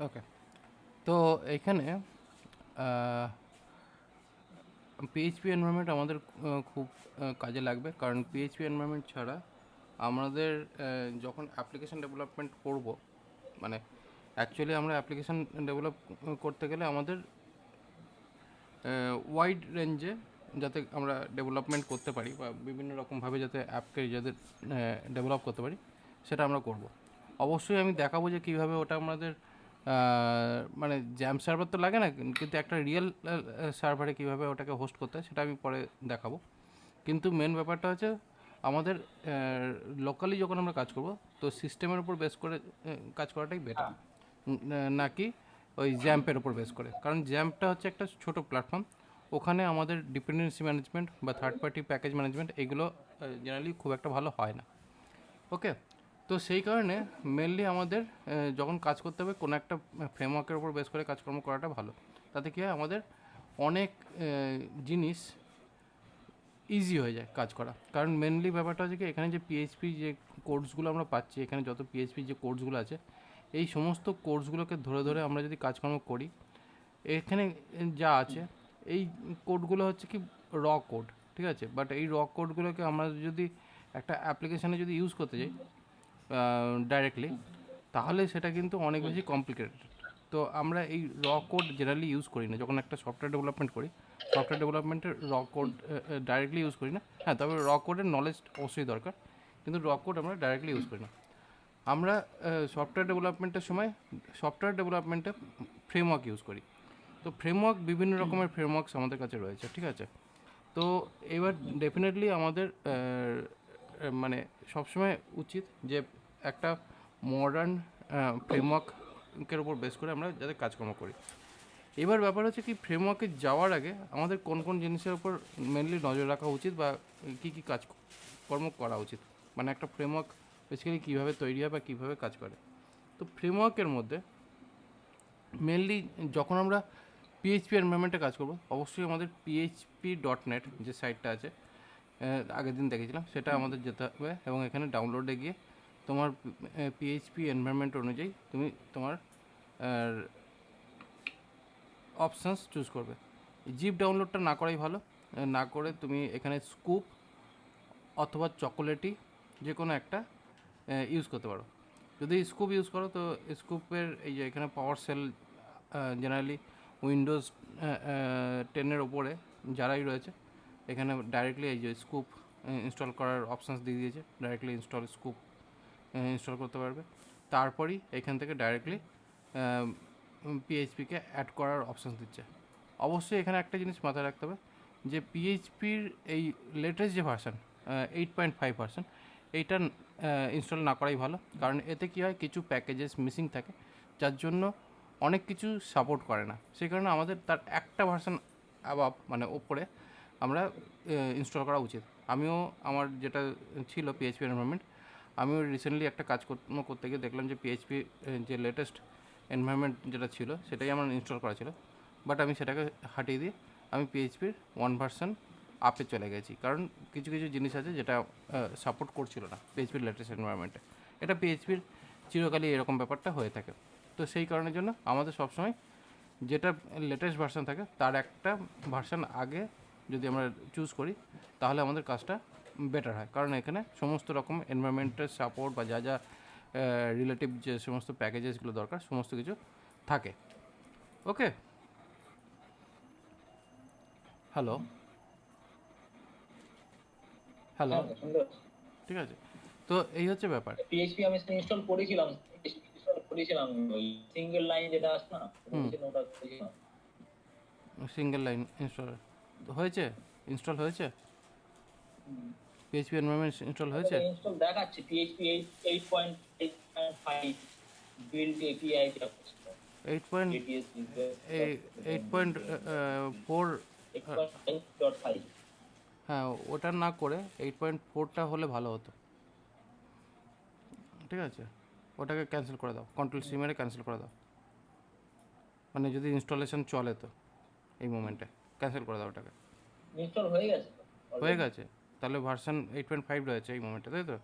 ওকে, তো এইখানে PHP environment আমাদের খুব কাজে লাগবে, কারণ পিএইচপি এনভায়রনমেন্ট ছাড়া আমাদের যখন অ্যাপ্লিকেশন ডেভেলপমেন্ট করব, মানে অ্যাকচুয়ালি আমরা অ্যাপ্লিকেশন ডেভেলপ করতে গেলে আমাদের ওয়াইড রেঞ্জে যাতে আমরা ডেভেলপমেন্ট করতে পারি বা বিভিন্ন রকমভাবে যাতে অ্যাপকে যাতে ডেভেলপ করতে পারি সেটা আমরা করব। অবশ্যই আমি দেখাবো যে কীভাবে ওটা আমাদের মানে জ্যাম সার্ভার তো লাগে না, কিন্তু একটা রিয়েল সার্ভারে কীভাবে ওটাকে হোস্ট করতে হয় সেটা আমি পরে দেখাবো। কিন্তু মেন ব্যাপারটা হচ্ছে আমাদের লোকালি যখন আমরা কাজ করব তো সিস্টেমের উপর বেস করে কাজ করাটাই বেটার, নাকি ওই জ্যাম্পের ওপর বেস করে। কারণ জ্যাম্পটা হচ্ছে একটা ছোট প্ল্যাটফর্ম, ওখানে আমাদের ডিপেন্ডেন্সি ম্যানেজমেন্ট বা থার্ড পার্টি প্যাকেজ ম্যানেজমেন্ট এগুলো জেনারেলি খুব একটা ভালো হয় না। ওকে, তো সেই কারণে মেনলি আমাদের যখন কাজ করতে হবে কোনো একটা ফ্রেমওয়ার্কের উপর বেস করে কাজকর্ম করাটা ভালো। তাতে কী হয়, আমাদের অনেক জিনিস ইজি হয়ে যায় কাজ করা। কারণ মেনলি ব্যাপারটা হচ্ছে কি, এখানে যে পিএইচপি যে কোর্সগুলো আমরা পাচ্ছি, এখানে যত পিএইচপি যে কোর্সগুলো আছে এই সমস্ত কোর্সগুলোকে ধরে ধরে আমরা যদি কাজকর্ম করি, এখানে যা আছে এই কোডগুলো হচ্ছে কি র কোড, ঠিক আছে। বাট এই র কোডগুলোকে আমরা যদি একটা অ্যাপ্লিকেশানে যদি ইউজ করতে যাই ডাইরেক্টলি, তাহলে সেটা কিন্তু অনেক বেশি কমপ্লিকেটেড। তো আমরা এই র কোড জেনারেলি ইউজ করি না যখন একটা সফটওয়্যার ডেভেলপমেন্ট করি। সফটওয়্যার ডেভেলপমেন্টের র কোড ডাইরেক্টলি ইউজ করি না। হ্যাঁ, তবে র কোডের নলেজ অবশ্যই দরকার, কিন্তু র কোড আমরা ডাইরেক্টলি ইউজ করি না। আমরা সফটওয়্যার ডেভেলপমেন্টের সময় সফটওয়্যার ডেভেলপমেন্টে ফ্রেমওয়ার্ক ইউজ করি। তো ফ্রেমওয়ার্ক বিভিন্ন রকমের ফ্রেমওয়ার্কস আমাদের কাছে রয়েছে, ঠিক আছে। তো এবার ডেফিনেটলি আমাদের মানে সবসময় উচিত যে একটা মডার্ন ফ্রেমওয়ার্কের উপর বেস করে আমরা যাতে কাজকর্ম করি। এবার ব্যাপার হচ্ছে কি, ফ্রেমওয়ার্কে যাওয়ার আগে আমাদের কোন কোন জিনিসের উপর মেনলি নজর রাখা উচিত বা কী কী কাজকর্ম করা উচিত, মানে একটা ফ্রেমওয়ার্ক বেসিক্যালি কীভাবে তৈরি হয় বা কীভাবে কাজ করে। তো ফ্রেমওয়ার্কের মধ্যে মেনলি যখন আমরা পিএইচপি এনভায়রনমেন্টে কাজ করব, অবশ্যই আমাদের php.net যে সাইটটা আছে আগের দিন দেখেছিলাম, সেটা আমাদের যেতে হবে এবং এখানে ডাউনলোডে গিয়ে তোমার পিএইচপি এনভায়রনমেন্ট অনুযায়ী তুমি তোমার অপশানস চুজ করবে। জিপ ডাউনলোডটা না করাই ভালো। না করে তুমি এখানে স্কুপ অথবা চকোলেটি যে কোনো একটা ইউজ করতে পারো। যদি স্কুপ ইউজ করো তো স্কুপের এই যে এখানে পাওয়ার সেল জেনারেলি উইন্ডোজ 10-এর ওপরে যারাই রয়েছে এখানে ডাইরেক্টলি এই যে স্কুপ ইনস্টল করার অপশানস দিয়ে দিয়েছে, ডাইরেক্টলি ইনস্টল স্কুপ ইনস্টল করতে পারবে। তারপরই এখান থেকে ডাইরেক্টলি পিএইচপিকে অ্যাড করার অপশানস দিচ্ছে। অবশ্যই এখানে একটা জিনিস মাথায় রাখতে হবে যে পিএইচপির এই লেটেস্ট যে ভার্সান 8.5 এইটা ইনস্টল না করাই ভালো। কারণ এতে কী হয়, কিছু প্যাকেজেস মিসিং থাকে যার জন্য অনেক কিছু সাপোর্ট করে না। সেই কারণে আমাদের তার একটা ভার্সান অ্যাবাভ মানে ওপরে আমরা ইনস্টল করা উচিত। আমিও আমার যেটা ছিল পিএইচপি এনভায়রনমেন্ট, আমিও রিসেন্টলি একটা কাজ করতে গিয়ে দেখলাম যে পিএইচপি যে লেটেস্ট এনভায়রনমেন্ট যেটা ছিল সেটাই আমার ইনস্টল করা ছিল। বাট আমি সেটাকে হাটিয়ে দিয়ে আমি পিএইচপির 1 ভার্সান আপে চলে গেছি, কারণ কিছু কিছু জিনিস আছে যেটা সাপোর্ট করছিল না পিএইচপির লেটেস্ট এনভায়রনমেন্টে। এটা পিএইচপির চিরকালই এরকম ব্যাপারটা হয়ে থাকে। তো সেই কারণের জন্য আমাদের সবসময় যেটা লেটেস্ট ভার্সান থাকে তার একটা ভার্সান আগে যদি আমরা চুজ করি তাহলে আমাদের কাজটা বেটার হয়। কারণ এখানে সমস্ত রকম এনভায়রনমেন্টের সাপোর্ট বা যা যা রিলেটিভ যে সমস্ত প্যাকেজেসগুলো দরকার সমস্ত কিছু থাকে। ওকে, হ্যালো হ্যালো, হ্যাঁ, শুনতে পাচ্ছি। ঠিক আছে। তো এই হচ্ছে ব্যাপার। পিএইচপি আমি ইনস্টল করেছিলাম, ওই সিঙ্গেল লাইন যেটা আসে না, হুম, ওটা করেছিলাম। সিঙ্গেল লাইন ইনস্টল হয়েছে, ইনস্টল হয়েছে, পিএইচপি এনভায়রনমেন্ট ইনস্টল হয়েছে। ইনস্টল দেখাচ্ছে PHP 8.8.5 build API eight point ATS 8.4, 8.5.5। হ্যাঁ ওটা না করে 8.4টা হলে ভালো হতো, ঠিক আছে। ওটাকে ক্যান্সেল করে দাও, কন্ট্রোল সি মেরে ক্যান্সেল করে দাও, মানে যদি ইনস্টলেশন চলে তো এই মোমেন্টে ক্যান্সেল করে দাও ওটাকে। ইনস্টল হয়ে গেছে হয়ে অলরেডি। গেছে, তাহলে ভার্সান 8.5 রয়েছে এই মোমেন্টে, তাই তো।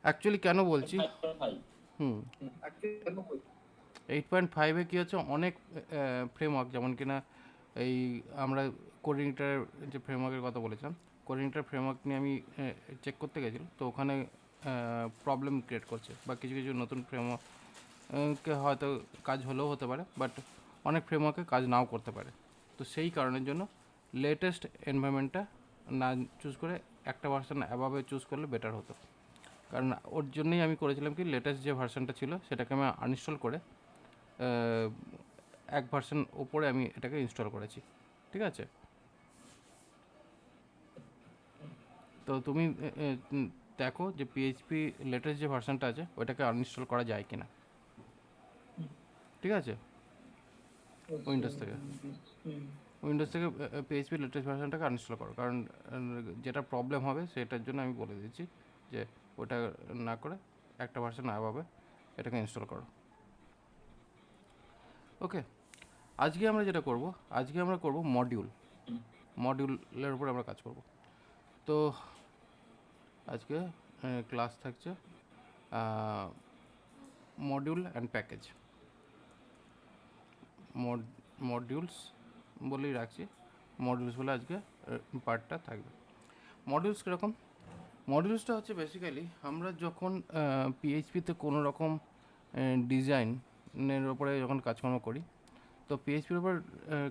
অ্যাকচুয়ালি কেন বলছি, 5.5। হুম। 8.5-এ কী হচ্ছে, অনেক ফ্রেমওয়ার্ক, যেমন কিনা এই আমরা কোঅর্ডিনেটর যে ফ্রেমওয়ার্কের কথা বলেছিলাম, কোঅর্ডিনেটর ফ্রেমওয়ার্ক নিয়ে আমি চেক করতে গেছিলাম, তো ওখানে প্রবলেম ক্রিয়েট করছে, বা কিছু কিছু নতুন ফ্রেমওয়ার্কে হয়তো কাজ হলেও হতে পারে, বাট অনেক ফ্রেমওয়ার্কে কাজ নাও করতে পারে। তো সেই কারণের জন্য লেটেস্ট এনভায়রনমেন্টটা না চুজ করে একটা ভার্সন অ্যাবাবে চুজ করলে বেটার হতো। কারণ ওর জন্যই আমি করেছিলাম কি, লেটেস্ট যে ভার্সনটা ছিল সেটাকে আমি আনইনস্টল করে এক ভার্সন ওপরে আমি এটাকে ইনস্টল করেছি। ঠিক আছে, তো তুমি দেখো যে পিএইচপি লেটেস্ট যে ভার্সনটা আছে ওইটাকে আনইনস্টল করা যায় কিনা। ঠিক আছে, উইন্ডোজ থেকে পিএইচপি লেটেস্ট ভার্সনটাকে আনইনস্টল করো, কারণ যেটা প্রবলেম হবে সেটার জন্য আমি বলে দিচ্ছি যে ওটা না করে একটা ভার্সন আলাদাভাবে এটাকে ইনস্টল করো। ওকে, আজকে আমরা যেটা করব, আজকে আমরা করব মডিউলের উপর আমরা কাজ করব। তো আজকে ক্লাস থাকছে মডিউল অ্যান্ড প্যাকেজ, মডিউলস বলেই রাখছি, মডিউলস বলে আজকে পার্টটা থাকবে। মডিউলস কীরকম? মডিউলসটা হচ্ছে বেসিক্যালি আমরা যখন পিএইচপিতে কোনো রকম ডিজাইনের ওপরে যখন কাজকর্ম করি, তো পিএইচপির ওপর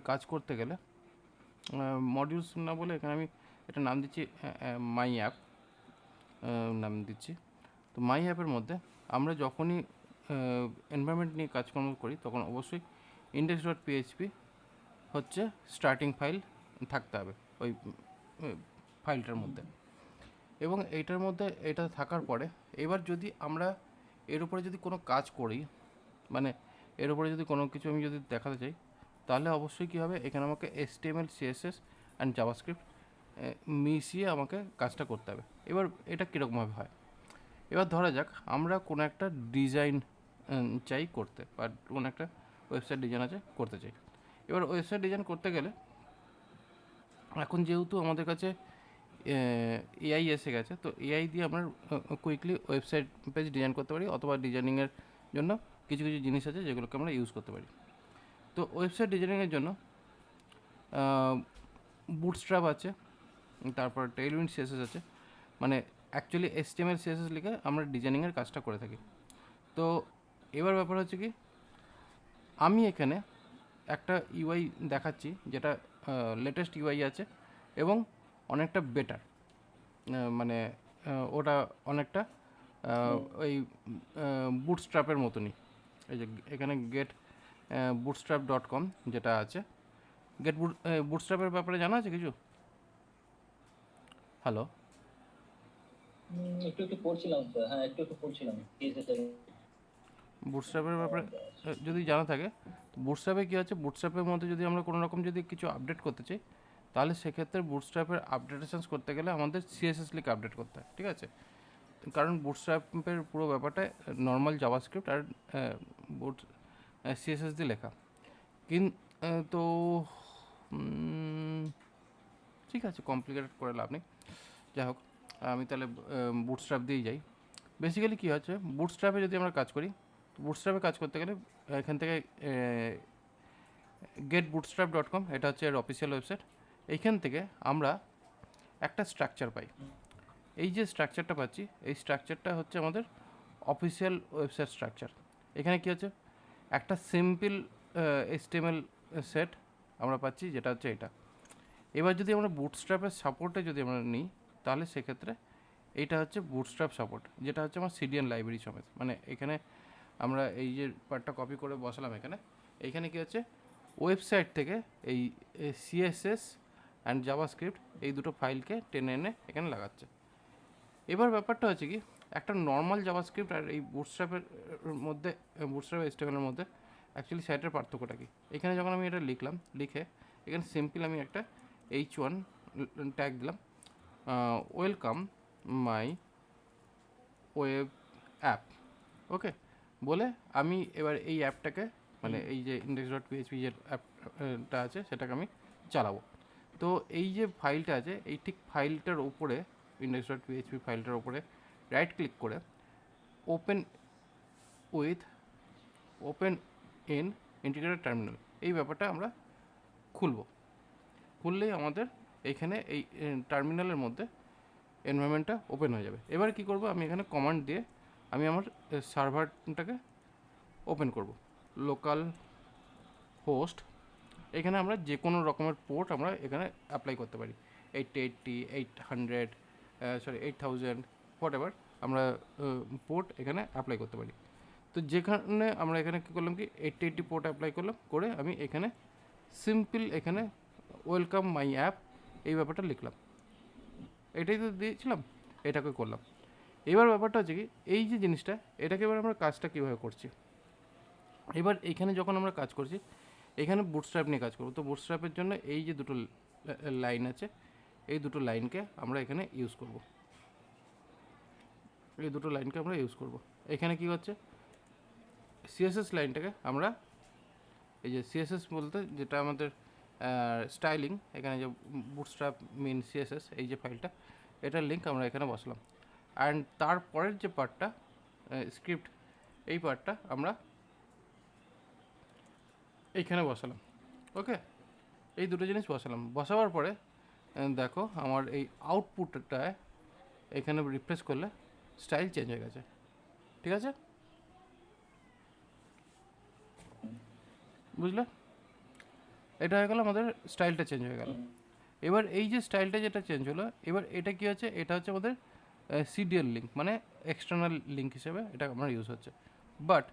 কাজ করতে গেলে মডিউলস না বলে এখানে আমি এটা নাম দিচ্ছি মাই অ্যাপ নাম দিচ্ছি। তো মাই অ্যাপের মধ্যে আমরা যখনই এনভায়রনমেন্ট নিয়ে কাজকর্ম করি তখন অবশ্যই index.php হচ্ছে স্টার্টিং ফাইল থাকতে হবে ওই ফাইলটার মধ্যে, এবং এইটার মধ্যে এটা থাকার পরে এবার যদি আমরা এর উপরে যদি কোনো কাজ করি, মানে এর উপরে যদি কোনো কিছু আমি যদি দেখাতে চাই, তাহলে অবশ্যই কী হবে, এখানে আমাকে HTML CSS অ্যান্ড জাভাস্ক্রিপ্ট মিশিয়ে আমাকে কাজটা করতে হবে। এবার এটা কীরকমভাবে হয়, এবার ধরা যাক আমরা কোনো একটা ডিজাইন চাই করতে, বা কোনো একটা ওয়েবসাইট ডিজাইন আছে করতে চাই। এবার ওয়েবসাইট ডিজাইন করতে গেলে এখন যেহেতু আমাদের কাছে এআই এসে গেছে, তো এআই দিয়ে আমরা কুইকলি ওয়েবসাইট পেজ ডিজাইন করতে পারি, অথবা ডিজাইনিংয়ের জন্য কিছু কিছু জিনিস আছে যেগুলোকে আমরা ইউজ করতে পারি। তো ওয়েবসাইট ডিজাইনিংয়ের জন্য বুটস্ট্র্যাপ আছে, তারপর টেইলউইন্ড সিএসএস আছে, মানে অ্যাকচুয়ালি HTML CSS লিখে আমরা ডিজাইনিংয়ের কাজটা করে থাকি। তো এবার ব্যাপার হচ্ছে কি, আমি এখানে একটা ইউআই দেখাচ্ছি যেটা লেটেস্ট ইউআই আছে এবং অনেকটা বেটার, মানে ওটা অনেকটা ওই বুটস্ট্র্যাপের মতনই। এই যে এখানে getbootstrap.com যেটা আছে, বুটস্ট্র্যাপের ব্যাপারে জানা আছে কিছু? হ্যালো, একটু একটু পড়ছিলাম স্যার, হ্যাঁ একটু একটু পড়ছিলাম বুটস্ট্র্যাপের ব্যাপারে যদি জানা থাকে, তো বুটস্ট্র্যাপে কী হচ্ছে, বুটস্ট্র্যাপের মধ্যে যদি আমরা কোনো রকম যদি কিছু আপডেট করতে চাই, তাহলে সেক্ষেত্রে বুটস্ট্র্যাপের আপডেটেশনস করতে গেলে আমাদের সিএসএস লিখে আপডেট করতে হয়। ঠিক আছে, কারণ বুটস্ট্র্যাপের পুরো ব্যাপারটা নর্মাল জাভাস্ক্রিপ্ট আর বুট সিএসএস দিয়ে লেখা। তো ঠিক আছে, কমপ্লিকেটেড করে লাভ নেই। যাই হোক, আমি তাহলে বুটস্ট্র্যাপ দিয়েই যাই। বেসিক্যালি কী হচ্ছে, বুটস্ট্র্যাপে যদি আমরা কাজ করি, বুটস্ট্র্যাপে কাজ করতে গেলে এখান থেকে getbootstrap.com এটা হচ্ছে এর অফিসিয়াল ওয়েবসাইট। এইখান থেকে আমরা একটা স্ট্রাকচার পাই। এই যে স্ট্রাকচারটা পাচ্ছি, এই স্ট্রাকচারটা হচ্ছে আমাদের অফিসিয়াল ওয়েবসাইট স্ট্রাকচার। এখানে কী হচ্ছে, একটা সিম্পল HTML সেট আমরা পাচ্ছি, যেটা হচ্ছে এটা। এবার যদি আমরা বুটস্ট্র্যাপের সাপোর্টে যদি আমরা নিই, তাহলে সেক্ষেত্রে এইটা হচ্ছে বুটস্ট্র্যাপ সাপোর্ট, যেটা হচ্ছে আমার সিডিএন লাইব্রেরি সমেত। মানে এখানে আমরা এই যে পার্টটা কপি করে বসালাম এইখানে কী হচ্ছে, ওয়েবসাইট থেকে এই CSS অ্যান্ড জাভাস্ক্রিপ্ট এই দুটো ফাইলকে টেনে এনে এখানে লাগাচ্ছে। এবার ব্যাপারটা হচ্ছে কি, একটা নর্মাল জাভাস্ক্রিপ্ট আর এই বুটস্ট্র্যাপের মধ্যে, বুটস্ট্র্যাপ HTML এর মধ্যে অ্যাকচুয়ালি সাইটের পার্থক্যটা কি, এখানে যখন আমি এটা লিখলাম, লিখে এখানে সিম্পল আমি একটা H1 ট্যাগ দিলাম, ওয়েলকাম মাই ওয়েব অ্যাপ, ওকে বলে আমি এবার এই অ্যাপটাকে, মানে এই যে index.php যে অ্যাপটা আছে সেটাকে আমি চালাবো। তো এই যে ফাইলটা আছে, এই ঠিক ফাইলটার ওপরে, index.php ফাইলটার ওপরে রাইট ক্লিক করে open with open in integrated terminal, এই ব্যাপারটা আমরা খুললেই আমাদের এইখানে এই টার্মিনালের মধ্যে এনভায়রনমেন্টটা ওপেন হয়ে যাবে। এবার কি করব, আমি এখানে কমান্ড দিয়ে আমি আমার সার্ভারটাকে ওপেন করব। লোকাল হোস্ট, এখানে আমরা যে কোনো রকমের পোর্ট আমরা এখানে অ্যাপ্লাই করতে পারি, 880, 800, 8000, হোয়াট এভার আমরা পোর্ট এখানে অ্যাপ্লাই করতে পারি। তো যেখানে আমরা এখানে কী করলাম কি 880 পোর্ট অ্যাপ্লাই করলাম, করে আমি এখানে সিম্পল এখানে ওয়েলকাম মাই অ্যাপ এই ব্যাপারটা লিখলাম, এটাই তো দিয়েছিলাম, এটাকে করলাম। এবার ব্যাপারটা হচ্ছে কি, এই যে জিনিসটা, এটাকে এবার আমরা কাজটা কীভাবে করছি। এবার এইখানে যখন আমরা কাজ করছি, এখানে বুটস্ট্র্যাপ নিয়ে কাজ করবো। তো বুটস্ট্র্যাপের জন্য এই যে দুটো লাইন আছে, এই দুটো লাইনকে আমরা এখানে ইউজ করব। এই দুটো লাইনকে আমরা ইউজ করব। এখানে কি হচ্ছে, সিএসএস লাইনটাকে আমরা, এই যে সিএসএস বলতে যেটা আমাদের স্টাইলিং, এখানে যে বুটস্ট্র্যাপ মিন সিএসএস এই যে ফাইলটা, এটার লিঙ্ক আমরা এখানে বসলাম। অ্যান্ড তারপরের যে পার্টটা স্ক্রিপ্ট, এই পার্টটা আমরা এইখানে বসালাম। ওকে, এই দুটো জিনিস বসালাম। বসাবার পরে দেখো আমার এই আউটপুটটায় এখানে রিফ্রেশ করলে স্টাইল চেঞ্জ হয়ে গেছে। ঠিক আছে, বুঝলে? এটা হয়ে গেল আমাদের স্টাইলটা চেঞ্জ হয়ে গেল। এবার এই যে স্টাইলটা যেটা চেঞ্জ হলো, এবার এটা কী হচ্ছে, এটা হচ্ছে আমাদের সিডিএল লিঙ্ক, মানে এক্সটার্নাল লিঙ্ক হিসেবে এটা আমরা ইউজ হচ্ছে। বাট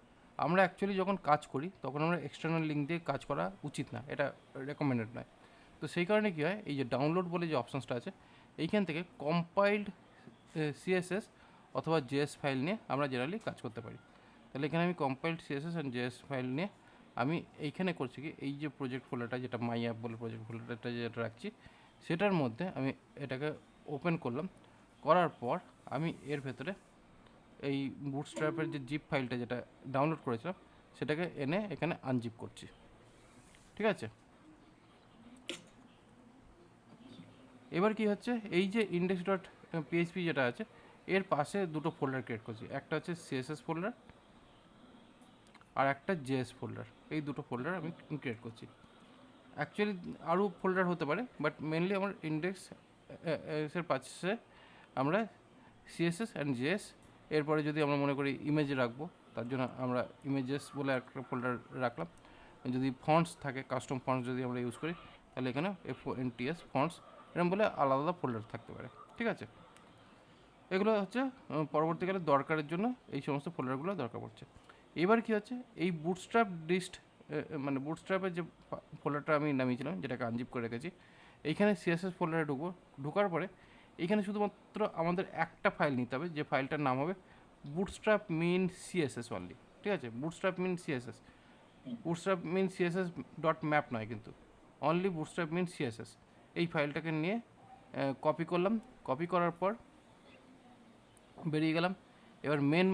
আমরা অ্যাকচুয়ালি যখন কাজ করি তখন আমরা এক্সটার্নাল লিঙ্ক দিয়ে কাজ করা উচিত না, এটা রেকমেন্ডেড নয়। তো সেই কারণে কী হয়, এই যে ডাউনলোড বলে যে অপশানসটা আছে, এইখান থেকে কম্পাইল্ড সিএসএস অথবা জেএস ফাইল নিয়ে আমরা জেনারেলি কাজ করতে পারি। তাহলে এখানে আমি compiled CSS and JS file নিয়ে আমি এইখানে করছি কি, এই যে প্রজেক্ট ফোল্ডারটা, যেটা মাই অ্যাপ বলে প্রজেক্ট ফোল্ডারটা যেটা রাখছি, সেটার মধ্যে আমি এটাকে ওপেন করলাম। করার পর আমি এর ভেতরে এই বুটস্ট্র্যাপের যে জিপ ফাইলটা যেটা ডাউনলোড করেছিলাম, সেটাকে এনে এখানে আনজিপ করছি। ঠিক আছে, এবার কি হচ্ছে, এই যে ইন্ডেক্স ডট পিএইচপি যেটা আছে, এর পাশে দুটো ফোল্ডার ক্রিয়েট করছি। একটা হচ্ছে সিএসএস ফোল্ডার আর একটা জেএস ফোল্ডার, এই দুটো ফোল্ডার আমি ক্রিয়েট করছি। অ্যাকচুয়ালি আরও ফোল্ডার হতে পারে, বাট মেনলি আমার ইন্ডেক্স এর পাশে আমরা সিএসএস অ্যান্ড জেএস, এরপরে যদি আমরা মনে করি ইমেজ রাখবো, তার জন্য আমরা ইমেজেস বলে একটা ফোল্ডার রাখলাম। যদি ফন্টস থাকে, কাস্টম ফন্টস যদি আমরা ইউজ করি, তাহলে এখানে FONTS ফন্টস এরকম বলে আলাদা আলাদা ফোল্ডার থাকতে পারে। ঠিক আছে, এগুলো হচ্ছে পরবর্তীকালে দরকারের জন্য এই সমস্ত ফোল্ডারগুলো দরকার পড়ছে। এবার কি হচ্ছে, এই বুটস্ট্র্যাপ ডিস্ট, মানে বুটস্ট্র্যাপের যে ফোল্ডারটা আমি নামিয়েছিলাম, যেটাকে আনজিপ করে রেখেছি, এইখানে সিএসএস ফোল্ডারে ঢুকবো। ঢোকার পরে এইখানে শুধুমাত্র আমাদের একটা ফাইল নিতে হবে, যে ফাইলটার নাম হবে বুটস্ট্র্যাপ মিন সিএসএস অনলি। ঠিক আছে, বুটস্ট্র্যাপ মিন সিএসএস, বুটস্ট্র্যাপ মিন সিএসএস ডট ম্যাপ নয় কিন্তু, অনলি বুটস্ট্র্যাপ মিন সিএসএস। এই ফাইলটাকে নিয়ে কপি করলাম। কপি করার পর বেরিয়ে গেলাম। এবার মেন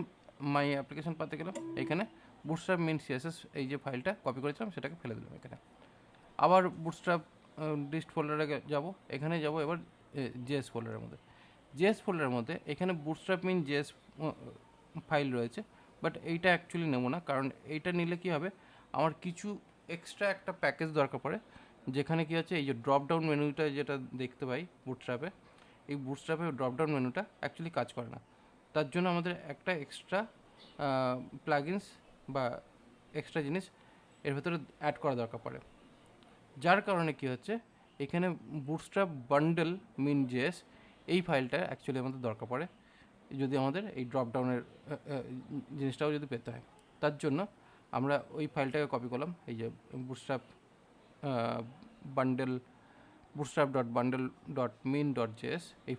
মাই অ্যাপ্লিকেশন পাতে গেলাম, এখানে বুটস্ট্র্যাপ মিন সিএসএস এই যে ফাইলটা কপি করেছিলাম সেটাকে ফেলে দিলাম এখানে। আবার বুটস্ট্র্যাপ ডিস্ট ফোল্ডারে যাব, এখানে যাব এবার জেএস ফোল্ডারের মধ্যে। জেএস ফোল্ডারের মধ্যে এখানে বুটস্ট্র্যাপ মিন জেএস ফাইল রয়েছে, বাট এইটা অ্যাকচুয়ালি নেব না, কারণ এইটা নিলে কি হবে, আমার কিছু এক্সট্রা একটা প্যাকেজ দরকার পড়ে, যেখানে কি হচ্ছে, এই যে ড্রপ ডাউন মেনুটা যেটা দেখতে পাই বুটস্ট্র্যাপে, এই বুটস্ট্র্যাপে ড্রপ ডাউন মেনুটা অ্যাকচুয়ালি কাজ করে না। তার জন্য আমাদের একটা এক্সট্রা প্লাগইনস বা এক্সট্রা জিনিস এর ভেতরে অ্যাড করা দরকার পড়ে। যার কারণে কি হচ্ছে, এখানে বুটস্ট্র্যাপ বান্ডেল মিন জেএস এই ফাইলটা অ্যাকচুয়ালি আমাদের দরকার পড়ে, যদি আমাদের এই ড্রপ ডাউনের জিনিসটাও যদি পেতে হয়। তার জন্য আমরা ওই ফাইলটাকে কপি করলাম, এই যে bootstrap bundle, bootstrap dot bundle dot min dot JS, এই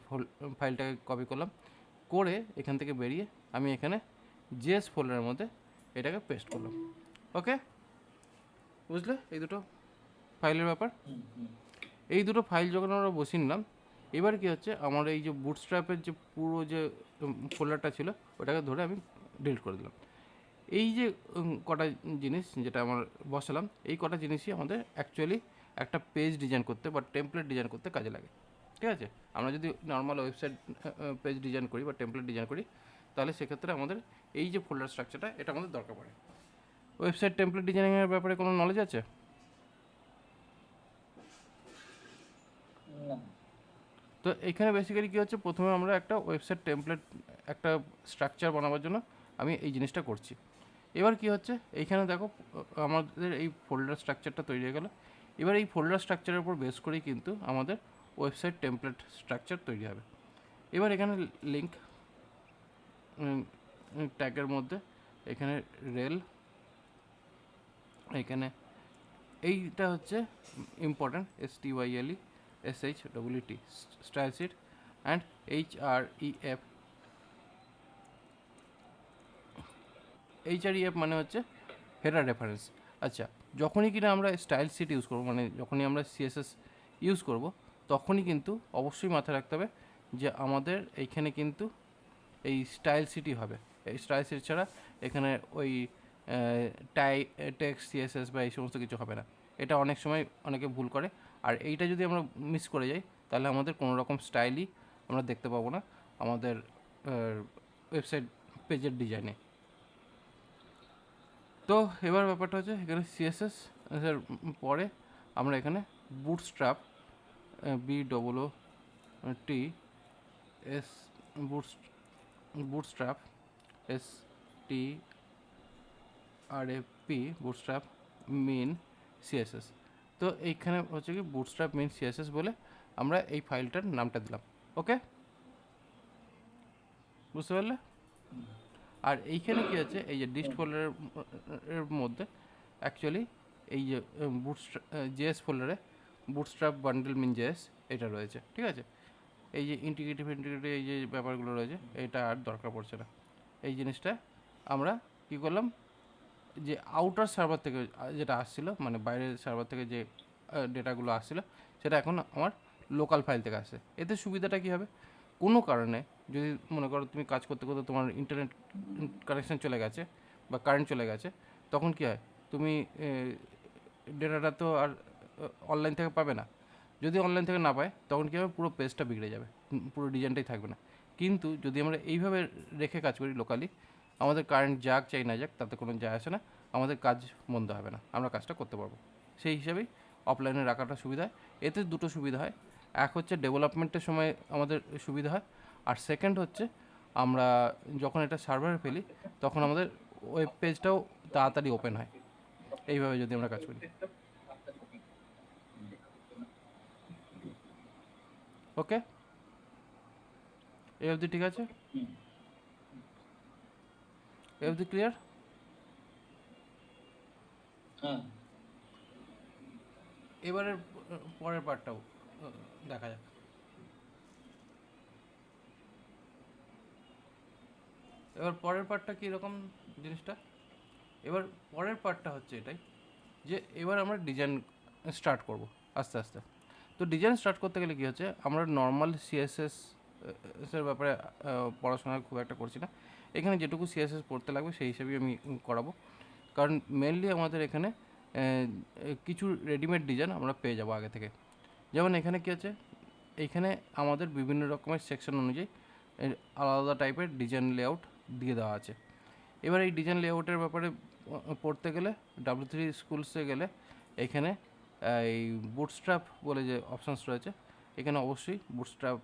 ফাইলটাকে কপি করলাম। করে এখান থেকে বেরিয়ে আমি এখানে জেএস ফোল্ডারের মধ্যে এটাকে পেস্ট করলাম। ওকে, বুঝলে এই দুটো ফাইলের ব্যাপার? এই দুটো ফাইল যখন আমরা বসিয়ে নিলাম, এবার কি হচ্ছে, আমার এই যে বুটস্ট্র্যাপের যে পুরো যে ফোল্ডারটা ছিল, ওটাকে ধরে আমি ডিলিট করে দিলাম। এই যে কটা জিনিস যেটা আমার বসালাম, এই কটা জিনিসই আমাদের অ্যাকচুয়ালি একটা পেজ ডিজাইন করতে বা টেমপ্লেট ডিজাইন করতে কাজে লাগে। ঠিক আছে, আমরা যদি নর্মাল ওয়েবসাইট পেজ ডিজাইন করি বা টেমপ্লেট ডিজাইন করি, তাহলে সেক্ষেত্রে আমাদের এই যে ফোল্ডার স্ট্রাকচারটা এটা আমাদের দরকার পড়ে। ওয়েবসাইট টেমপ্লেট ডিজাইনিংয়ের ব্যাপারে কোনো নলেজ আছে? না। তো এখানে বেসিক্যালি কী হচ্ছে, প্রথমে আমরা একটা ওয়েবসাইট টেমপ্লেট একটা স্ট্রাকচার বানাবার জন্য আমি এই জিনিসটা করছি। এবার কি হচ্ছে, এইখানে দেখো আমাদের এই ফোল্ডার স্ট্রাকচারটা তৈরি হয়ে গেল। এবার এই ফোল্ডার স্ট্রাকচারের উপর বেস করেই কিন্তু আমাদের ওয়েবসাইট টেমপ্লেট স্ট্রাকচার তৈরি হবে। এবার এখানে লিঙ্ক ট্যাগের মধ্যে এখানে রেল, এখানে এইটা হচ্ছে important STYLE SHET style sheet and HREF মানে হচ্ছে হেডার রেফারেন্স। আচ্ছা, যখনই কিনা আমরা স্টাইল শিট ইউজ করবো, মানে যখনই আমরা CSS ইউজ করব, তখনই কিন্তু অবশ্যই মাথায় রাখতে হবে যে আমাদের এইখানে কিন্তু এই স্টাইল শিটই হবে। এই স্টাইল শিট ছাড়া এখানে ওই টেক্সট CSS বা এই সমস্ত কিছু হবে না। এটা অনেক সময় অনেকে ভুল করে, আর এইটা যদি আমরা মিস করে যাই তাহলে আমাদের কোনো রকম স্টাইলই আমরা দেখতে পাবো না আমাদের ওয়েবসাইট পেজের ডিজাইনে। তো এবার ব্যাপারটা হচ্ছে এখানে CSS এর পরে আমরা এখানে bootstrap BOOTS bootstrap STRAP bootstrap main CSS। তো এইখানে হচ্ছে কি বুটস্ট্র্যাপ মেন CSS বলে আমরা এই ফাইলটার নামটা দিলাম। ওকে, বুঝতে পারলে? আর এইখানে কী আছে, এই যে ডিস্ট ফোল্ডারের মধ্যে অ্যাকচুয়ালি এই যে JS ফোল্ডারে বুটস্ট্র্যাপ বান্ডেল মিন JS এটা রয়েছে, ঠিক আছে। এই যে ইন্টিগ্রেটিভ এই যে ব্যাপারগুলো রয়েছে এটা আর দরকার পড়ছে না। এই জিনিসটা আমরা কী করলাম, যে আউটার সার্ভার থেকে যেটা আসছিলো, মানে বাইরের সার্ভার থেকে যে ডেটাগুলো আসছিলো, সেটা এখন আমার লোকাল ফাইল থেকে আসছে। এতে সুবিধাটা কী হবে, কোনো কারণে যদি মনে করো তুমি কাজ করতে করতে তোমার ইন্টারনেট কানেকশান চলে গেছে বা কারেন্ট চলে গেছে, তখন কী হয়, তুমি ডেটাটা তো আর অনলাইন থেকে পাবে না। যদি অনলাইন থেকে না পায় তখন কী হবে, পুরো পেজটা বিগড়ে যাবে, পুরো ডিজাইনটাই থাকবে না। কিন্তু যদি আমরা এইভাবে রেখে কাজ করি লোকালি, আমাদের কারেন্ট যাক চাই না যাক তাতে কোনো যায় আসে না, আমাদের কাজ মন্দ হবে না, আমরা কাজটা করতে পারবো। সেই হিসাবেই অফলাইনে রাখাটা সুবিধা হয়। এতে দুটো সুবিধা হয়, এক হচ্ছে ডেভেলপমেন্টের সময় আমাদের সুবিধা হয়, আর সেকেন্ড হচ্ছে আমরা যখন এটা সার্ভারে ফেলি তখন আমাদের ওয়েব পেজটাও তাড়াতাড়ি ওপেন হয়, এইভাবে যদি আমরা কাজ করি। ওকে, এই অবধি ঠিক আছে? এই অবধি ক্লিয়ার? হ্যাঁ। এবারের পরের পার্টটাও দেখা যাক। এবার পরের পার্টটা কীরকম জিনিসটা, এবার পরের পার্টটা হচ্ছে এটাই যে এবার আমরা ডিজাইন স্টার্ট করব আস্তে আস্তে। তো ডিজাইন স্টার্ট করতে গেলে কী হচ্ছে, আমরা নর্মাল CSS এর ব্যাপারে পড়াশোনা খুব একটা করছি না। এখানে যেটুকু CSS পড়তে লাগবে সেই হিসেবেই আমি করাবো, কারণ মেনলি আমাদের এখানে কিছু রেডিমেড ডিজাইন আমরা পেয়ে যাবো আগে থেকে। যেমন এখানে কী আছে, এইখানে আমাদের বিভিন্ন রকমের সেকশন অনুযায়ী আলাদা টাইপের ডিজাইন লেআউট দিয়ে দেওয়া আছে। এবার এই ডিজাইন লেআউটের ব্যাপারে পড়তে গেলে W3 স্কুলসে গেলে এখানে এই বুটস্ট্র্যাপ বলে যে অপশানস রয়েছে, এখানে অবশ্যই বুটস্ট্র্যাপ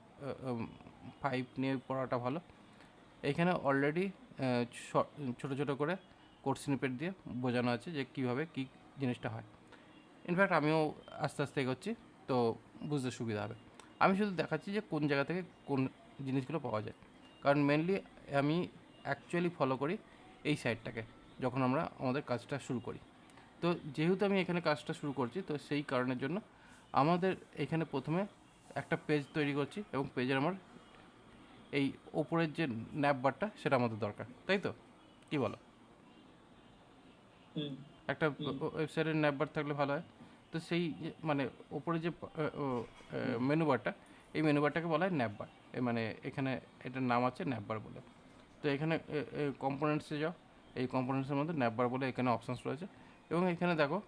5 নিয়ে পড়াটা ভালো। এখানে অলরেডি ছোটো ছোটো করে কোড স্নিপেট দিয়ে বোঝানো আছে যে কীভাবে কী জিনিসটা হয়। ইনফ্যাক্ট আমিও আস্তে আস্তে এগোচ্ছি, তো বুঝতে সুবিধা হবে। আমি শুধু দেখাচ্ছি যে কোন জায়গা থেকে কোন জিনিসগুলো পাওয়া যায়, কারণ মেনলি আমি অ্যাকচুয়ালি ফলো করি এই সাইটটাকে যখন আমরা আমাদের কাজটা শুরু করি। তো যেহেতু আমি এখানে কাজটা শুরু করছি, তো সেই কারণের জন্য আমাদের এখানে প্রথমে একটা পেজ তৈরি করছি, এবং পেজের আমার এই ওপরের যে ন্যাপ বারটা সেটা আমাদের দরকার, তাই তো? কী বলো? একটা ওয়েবসাইটের ন্যাপ বার থাকলে ভালো হয়। তো সেই মানে ওপরে যে মেনু বারটা, এই মেনু বারটাকে বলা হয় ন্যাপ বার। মানে এখানে এটার নাম আছে ন্যাপ বার বলে। তো এখানে কম্পোনেন্টসে যাও, এই কম্পোনেন্টসের মধ্যে ন্যাপ বার বলে এখানে অপশানস রয়েছে, এবং এখানে দেখো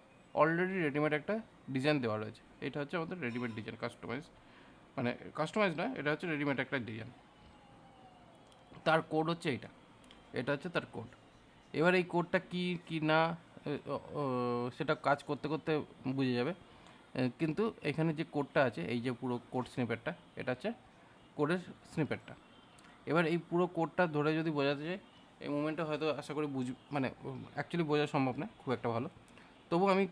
অলরেডি রেডিমেড একটা ডিজাইন দেওয়া রয়েছে। এটা হচ্ছে আমাদের রেডিমেড ডিজাইন, মানে কাস্টমাইজ নয়, এটা হচ্ছে রেডিমেড একটা ডিজাইন। তার কোড হচ্ছে এইটা। এটা হচ্ছে তার কোড। এবার এই কোডটা কি কি না সেটা কাজ করতে করতে বুঝে যাবে। কিন্তু এখানে যে কোডটা আছে, এই যে পুরো কোড স্নিপেটটা, এটা হচ্ছে কোডের স্নিপেটটা। এবার এই পুরো কোডটা ধরে যদি বোঝাতে যায়, এই মুভমেন্টটা হয়তো আশা করি মানে অ্যাকচুয়ালি বোঝা সম্ভব না খুব একটা ভালো। তবু আমি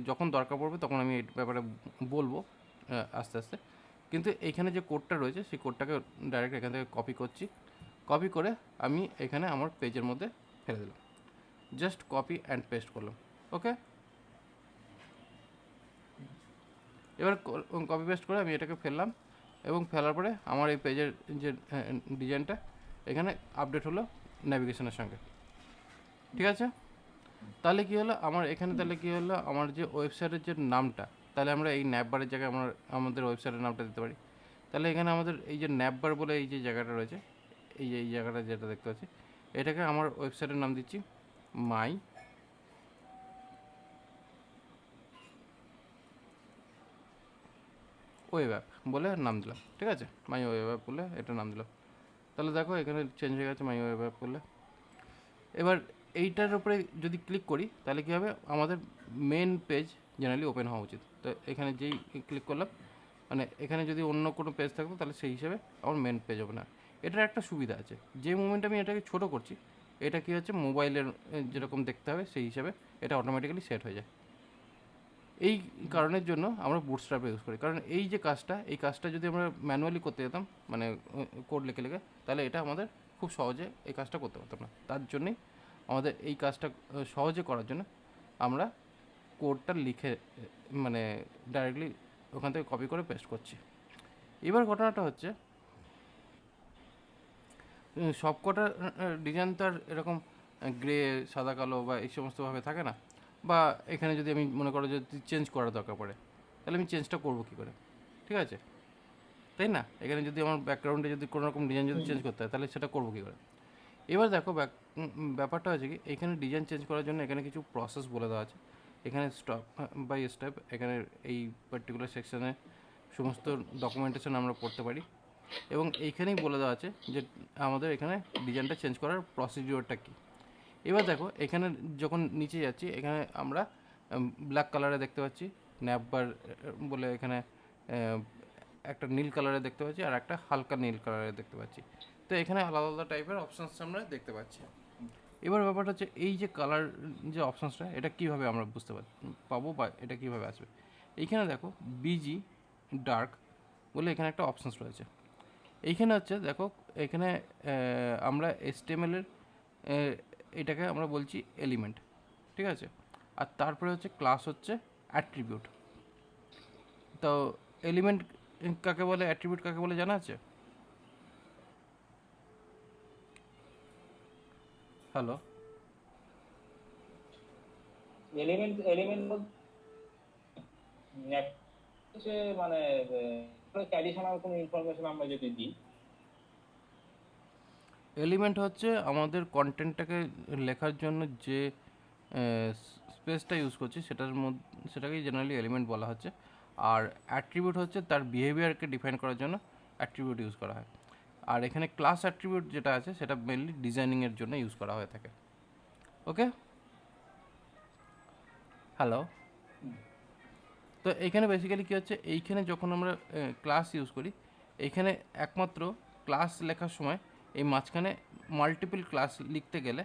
যখন দরকার পড়বে তখন আমি এই ব্যাপারে বলবো আস্তে আস্তে। কিন্তু এইখানে যে কোডটা রয়েছে সেই কোডটাকে ডাইরেক্ট এখান থেকে কপি করছি। কপি করে আমি এখানে আমার পেজের মধ্যে ফেলে দিলাম, জাস্ট কপি অ্যান্ড পেস্ট করলাম। ওকে, এবার কপি পেস্ট করে আমি এটাকে ফেললাম, এবং ফেলার পরে আমার এই পেজের যে ডিজাইনটা এখানে আপডেট হলো ন্যাভিগেশনের সঙ্গে। ঠিক আছে, তাহলে কী হলো আমার এখানে, তাহলে কী হলো আমার যে ওয়েবসাইটের যে নামটা, তাহলে আমরা এই ন্যাপবারের জায়গায় আমরা আমাদের ওয়েবসাইটের নামটা দিতে পারি। তাহলে এখানে আমাদের এই যে ন্যাপবার বলে এই যে জায়গাটা রয়েছে, এই যে এই জায়গাটা যেটা দেখতে পাচ্ছি, এটাকে আমার ওয়েবসাইটের নাম দিচ্ছি মাই ওয়েব অ্যাপ বলে নাম দিলাম। ঠিক আছে, মাই ওয়েব অ্যাপ বলে এটা নাম দিলাম। তাহলে দেখো এখানে চেঞ্জ হয়ে গেছে মাই ওয়েব অ্যাপ বলে। এবার এইটার উপরে যদি ক্লিক করি তাহলে কী হবে, আমাদের মেন পেজ জেনারেলি ওপেন হওয়া উচিত। তো এখানে যেই ক্লিক করলাম, মানে এখানে যদি অন্য কোনো পেজ থাকতো তাহলে সেই হিসেবে আমার মেন পেজ ওপেন হয়। এটার একটা সুবিধা আছে, যে মুভমেন্ট আমি এটাকে ছোটো করছি, এটা কী হচ্ছে মোবাইলের যেরকম দেখতে হবে সেই হিসাবে এটা অটোমেটিক্যালি সেট হয়ে যায়। এই কারণের জন্য আমরা বুটস্ট্র্যাপ ইউজ করি, কারণ এই যে কাজটা, এই কাজটা যদি আমরা ম্যানুয়ালি করতে যেতাম, মানে কোড লিখে লিখে, তাহলে এটা আমাদের খুব সহজে এই কাজটা করতে পারতাম না। তার জন্যেই আমাদের এই কাজটা সহজে করার জন্য আমরা কোডটা লিখে মানে ডাইরেক্টলি ওখান থেকে কপি করে পেস্ট করছি। এবার ঘটনাটা হচ্ছে সব কটা ডিজাইন তো আর এরকম গ্রে, সাদা কালো বা এই সমস্তভাবে থাকে না। বা এখানে যদি আমি মনে করো যদি চেঞ্জ করার দরকার পড়ে, তাহলে আমি চেঞ্জটা করবো কী করে? ঠিক আছে, তাই না? এখানে যদি আমার ব্যাকগ্রাউন্ডে যদি কোনো রকম ডিজাইন যদি চেঞ্জ করতে হয় তাহলে সেটা করবো কী করে? এবার দেখো ব্যাপারটা হচ্ছে কি, এখানে ডিজাইন চেঞ্জ করার জন্য এখানে কিছু প্রসেস বলে দেওয়া আছে। এখানে স্টেপ বাই স্টেপ এখানে এই পার্টিকুলার সেকশানে সমস্ত ডকুমেন্টেশন আমরা পড়তে পারি, এবং এইখানেই বলে দেওয়া আছে যে আমাদের এখানে ডিজাইনটা চেঞ্জ করার প্রসিডিওরটা কী। এবার দেখো এখানে যখন নিচে যাচ্ছি, এখানে আমরা ব্ল্যাক কালারে দেখতে পাচ্ছি ন্যাপবার বলে, এখানে একটা নীল কালারে দেখতে পাচ্ছি আর একটা হালকা নীল কালারে দেখতে পাচ্ছি। তো এখানে আলাদা আলাদা টাইপের অপশানস আমরা দেখতে পাচ্ছি। এবার ব্যাপারটা হচ্ছে এই যে কালার যে অপশানসটা, এটা কীভাবে আমরা বুঝতে পাবো বা এটা কীভাবে আসবে। এইখানে দেখো বিজি ডার্ক বলে এখানে একটা অপশানস রয়েছে। এইখানে হচ্ছে দেখো এখানে আমরা HTML এর এটাকে আমরা বলছি এলিমেন্ট। ঠিক আছে, আর তারপরে হচ্ছে ক্লাস হচ্ছে অ্যাট্রিবিউট। তো এলিমেন্ট কাকে বলে, অ্যাট্রিবিউট কাকে বলে জানা আছে? হ্যালো, এলিমেন্ট এলিমেন্ট হচ্ছে মানে ট্র্যাডিশনাল কোনো ইনফরমেশন আমরা যদি দিই। এলিমেন্ট হচ্ছে আমাদের কন্টেন্টটাকে লেখার জন্য যে স্পেসটা ইউজ করছি সেটাকেই জেনারেলি এলিমেন্ট বলা হচ্ছে। আর অ্যাট্রিবিউট হচ্ছে তার বিহেভিয়ারকে ডিফাইন করার জন্য অ্যাট্রিবিউট ইউজ করা হয়। আর এখানে ক্লাস অ্যাট্রিবিউট যেটা আছে সেটা মেনলি ডিজাইনিংয়ের জন্য ইউজ করা হয়ে থাকে। ওকে, হ্যালো। তো এইখানে বেসিক্যালি কী হচ্ছে, এইখানে যখন আমরা ক্লাস ইউজ করি, এইখানে একমাত্র ক্লাস লেখার সময় এই মাঝখানে মাল্টিপল ক্লাস লিখতে গেলে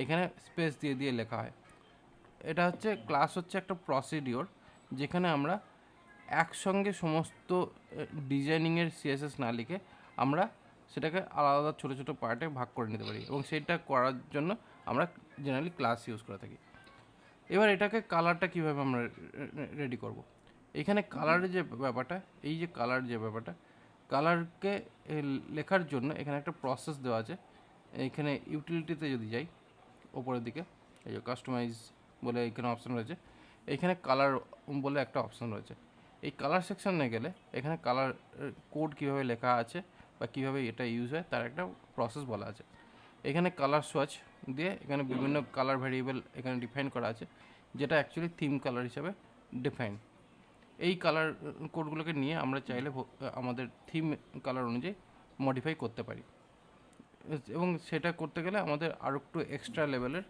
এখানে স্পেস দিয়ে দিয়ে লেখা হয়। এটা হচ্ছে ক্লাস হচ্ছে একটা প্রসিডিওর, যেখানে আমরা একসঙ্গে সমস্ত ডিজাইনিংয়ের CSS না লিখে আমরা সেটাকে আলাদা আলাদা ছোটো ছোটো পার্টে ভাগ করে নিতে পারি, এবং সেটা করার জন্য আমরা জেনারেলি ক্লাস ইউজ করে থাকি। এবার এটাকে কালারটা কীভাবে আমরা রেডি করব। এখানে কালারের যে ব্যাপারটা, এই যে কালার যে ব্যাপারটা, কালারকে লেখার জন্য এখানে একটা প্রসেস দেওয়া আছে। এখানে ইউটিলিটিতে যদি যাই ওপরের দিকে, এই যে কাস্টমাইজ বলে এখানে অপশান রয়েছে, এইখানে কালার বলে একটা অপশান রয়েছে। এই কালার সেকশানে গেলে এখানে কালার কোড কীভাবে লেখা আছে বা কীভাবে এটা ইউজ হয় তার একটা প্রসেস বলা আছে। এখানে কালার সোয়াচ দিয়ে এখানে বিভিন্ন কালার ভ্যারিয়েবল এখানে ডিফাইন করা আছে, যেটা অ্যাকচুয়ালি থিম কালার হিসাবে ডিফাইন। এই কালার কোডগুলোকে নিয়ে আমরা চাইলে আমাদের থিম কালার অনুযায়ী মডিফাই করতে পারি। এবং সেটা করতে গেলে আমাদের আরও একটু এক্সট্রা লেভেলের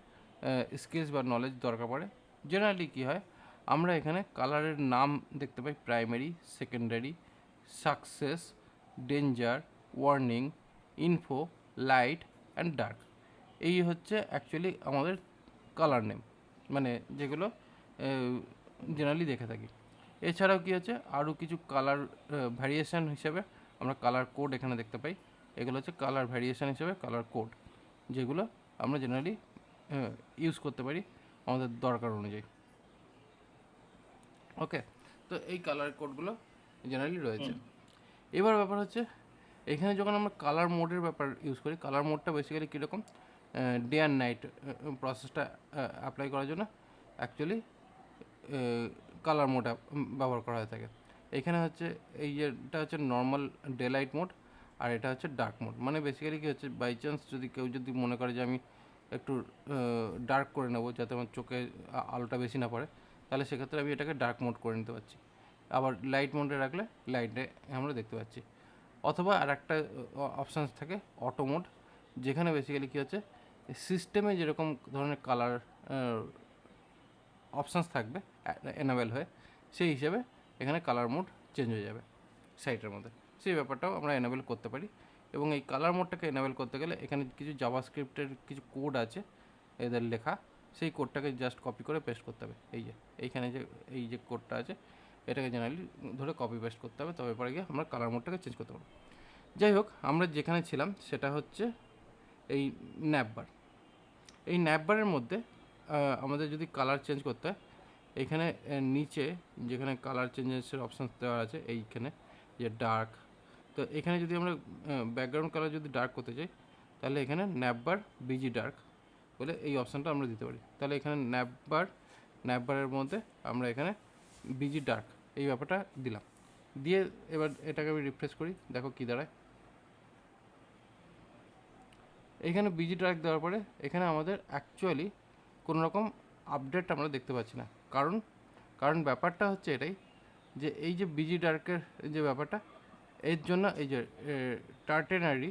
স্কিলস বা নলেজ দরকার পড়ে। জেনারেলি কী হয়, আমরা এখানে কালারের নাম দেখতে পাই: primary, secondary, success, danger, warning, info, light and dark. এই হচ্ছে অ্যাকচুয়ালি আমাদের কালার নেম, মানে যেগুলো জেনারেলি দেখে থাকি। এছাড়াও কী হচ্ছে, আরও কিছু কালার ভ্যারিয়েশান হিসেবে আমরা কালার কোড এখানে দেখতে পাই। এগুলো হচ্ছে কালার ভ্যারিয়েশান হিসেবে কালার কোড, যেগুলো আমরা জেনারেলি ইউজ করতে পারি আমাদের দরকার অনুযায়ী। ওকে, তো এই কালার কোডগুলো জেনারেলি রয়েছে। এবার ব্যাপার হচ্ছে, এখানে যখন আমরা কালার মোডের ব্যাপার ইউজ করি, কালার মোডটা বেসিক্যালি কীরকম, ডে অ্যান্ড নাইট প্রসেসটা অ্যাপ্লাই করার জন্য অ্যাকচুয়ালি কালার মোড ব্যবহার করা হয়ে থাকে। এখানে হচ্ছে এই যেটা হচ্ছে নর্মাল ডে লাইট মোড, আর এটা হচ্ছে ডার্ক মোড। মানে বেসিক্যালি কী হচ্ছে, বাই চান্স যদি কেউ যদি মনে করে যে আমি একটু ডার্ক করে নেবো যাতে আমার চোখে আলোটা বেশি না পড়ে, তাহলে সেক্ষেত্রে আমি এটাকে ডার্ক মোড করে নিতে পারছি। আবার লাইট মোডে রাখলে লাইটে আমরা দেখতে পাচ্ছি। অথবা আর একটা অপশানস থাকে অটো মোড, যেখানে বেসিক্যালি কী হচ্ছে, সিস্টেমে যেরকম ধরনের কালার অপশানস থাকবে এনাবেল হয়ে, সেই হিসেবে এখানে কালার মোড চেঞ্জ হয়ে যাবে সাইটের মধ্যে। সেই ব্যাপারটাও আমরা এনাবেল করতে পারি। এবং এই কালার মোডটাকে এনাবেল করতে গেলে এখানে কিছু জাভাস্ক্রিপ্টের কিছু কোড আছে এদের লেখা, সেই কোডটাকে জাস্ট কপি করে পেস্ট করতে হবে। এইখানে যে এই যে কোডটা আছে, এটাকে জেনারেলি ধরে কপি পেস্ট করতে হবে, তবে পরে গিয়ে আমরা কালার মোডটাকে চেঞ্জ করতে পারবো। যাই হোক, আমরা যেখানে ছিলাম সেটা হচ্ছে এই ন্যাপবার। এই ন্যাপবারের মধ্যে আমাদের যদি কালার চেঞ্জ করতে হয়, এখানে নিচে যেখানে কালার চেঞ্জেসের অপশান দেওয়া আছে, এইখানে যে ডার্ক, তো এখানে যদি আমরা ব্যাকগ্রাউন্ড কালার যদি ডার্ক করতে চাই, তাহলে এখানে ন্যাপবার বিজি ডার্ক বলে এই অপশানটা আমরা দিতে পারি। তাহলে এখানে ন্যাপবারের মধ্যে আমরা এখানে বিজি ডার্ক এই ব্যাপারটা দিলাম, দিয়ে এবার এটাকে আমি রিফ্রেশ করি, দেখো কী দাঁড়ায়। এখানে বিজি ডার্ক দেওয়ার পরে এখানে আমাদের অ্যাকচুয়ালি কোনো রকম আপডেট আমরা দেখতে পাচ্ছি না। কারণ ব্যাপারটা হচ্ছে এটাই, যে এই যে বিজি ডার্কের যে ব্যাপারটা, এর জন্য এই যে টার্টেনারি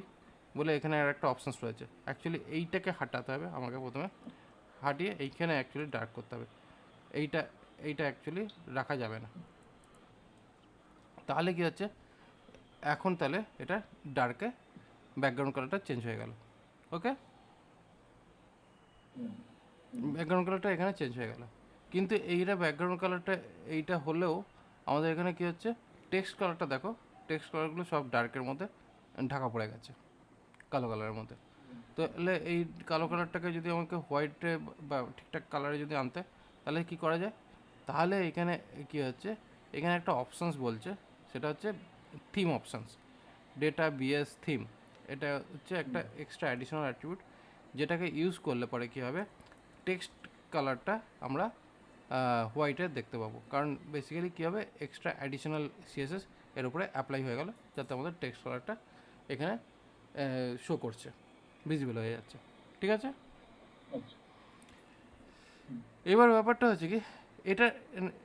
বলে এখানে আর একটা অপশানস রয়েছে। অ্যাকচুয়ালি এইটাকে হাঁটাতে হবে আমাকে, প্রথমে হাঁটিয়ে এইখানে অ্যাকচুয়ালি ডার্ক করতে হবে। এইটা অ্যাকচুয়ালি রাখা যাবে না। তাহলে কী হচ্ছে, এখন তাহলে এটা ডার্কে ব্যাকগ্রাউন্ড কালারটা চেঞ্জ হয়ে গেল। ওকে, ব্যাকগ্রাউন্ড কালারটা এখানে চেঞ্জ হয়ে গেল। কিন্তু এইটা ব্যাকগ্রাউন্ড কালারটা এইটা হলেও আমাদের এখানে কী হচ্ছে, টেক্সট কালারটা দেখো, টেক্সট কালারগুলো সব ডার্কের মধ্যে ঢাকা পড়ে গেছে, কালো কালারের মধ্যে। তাহলে এই কালো কালারটাকে যদি আমাকে হোয়াইটে বা ঠিকঠাক কালারে যদি আনতে, তাহলে কী করা যায়, তাহলে এখানে কী হচ্ছে, এখানে একটা অপশানস বলছে, সেটা হচ্ছে theme options, data BS theme. এটা হচ্ছে একটা এক্সট্রা অ্যাডিশনাল অ্যাট্রিবিউট, যেটাকে ইউজ করলে পরে কী হবে, টেক্সট কালারটা আমরা হোয়াইটে দেখতে পাবো। কারণ বেসিক্যালি কী হবে, এক্সট্রা অ্যাডিশনাল সিএসএস এর উপরে অ্যাপ্লাই হয়ে গেল, যাতে আমাদের টেক্সট কালারটা এখানে শো করছে, ভিজিবল হয়ে যাচ্ছে। ঠিক আছে, এবার ব্যাপারটা হচ্ছে কি,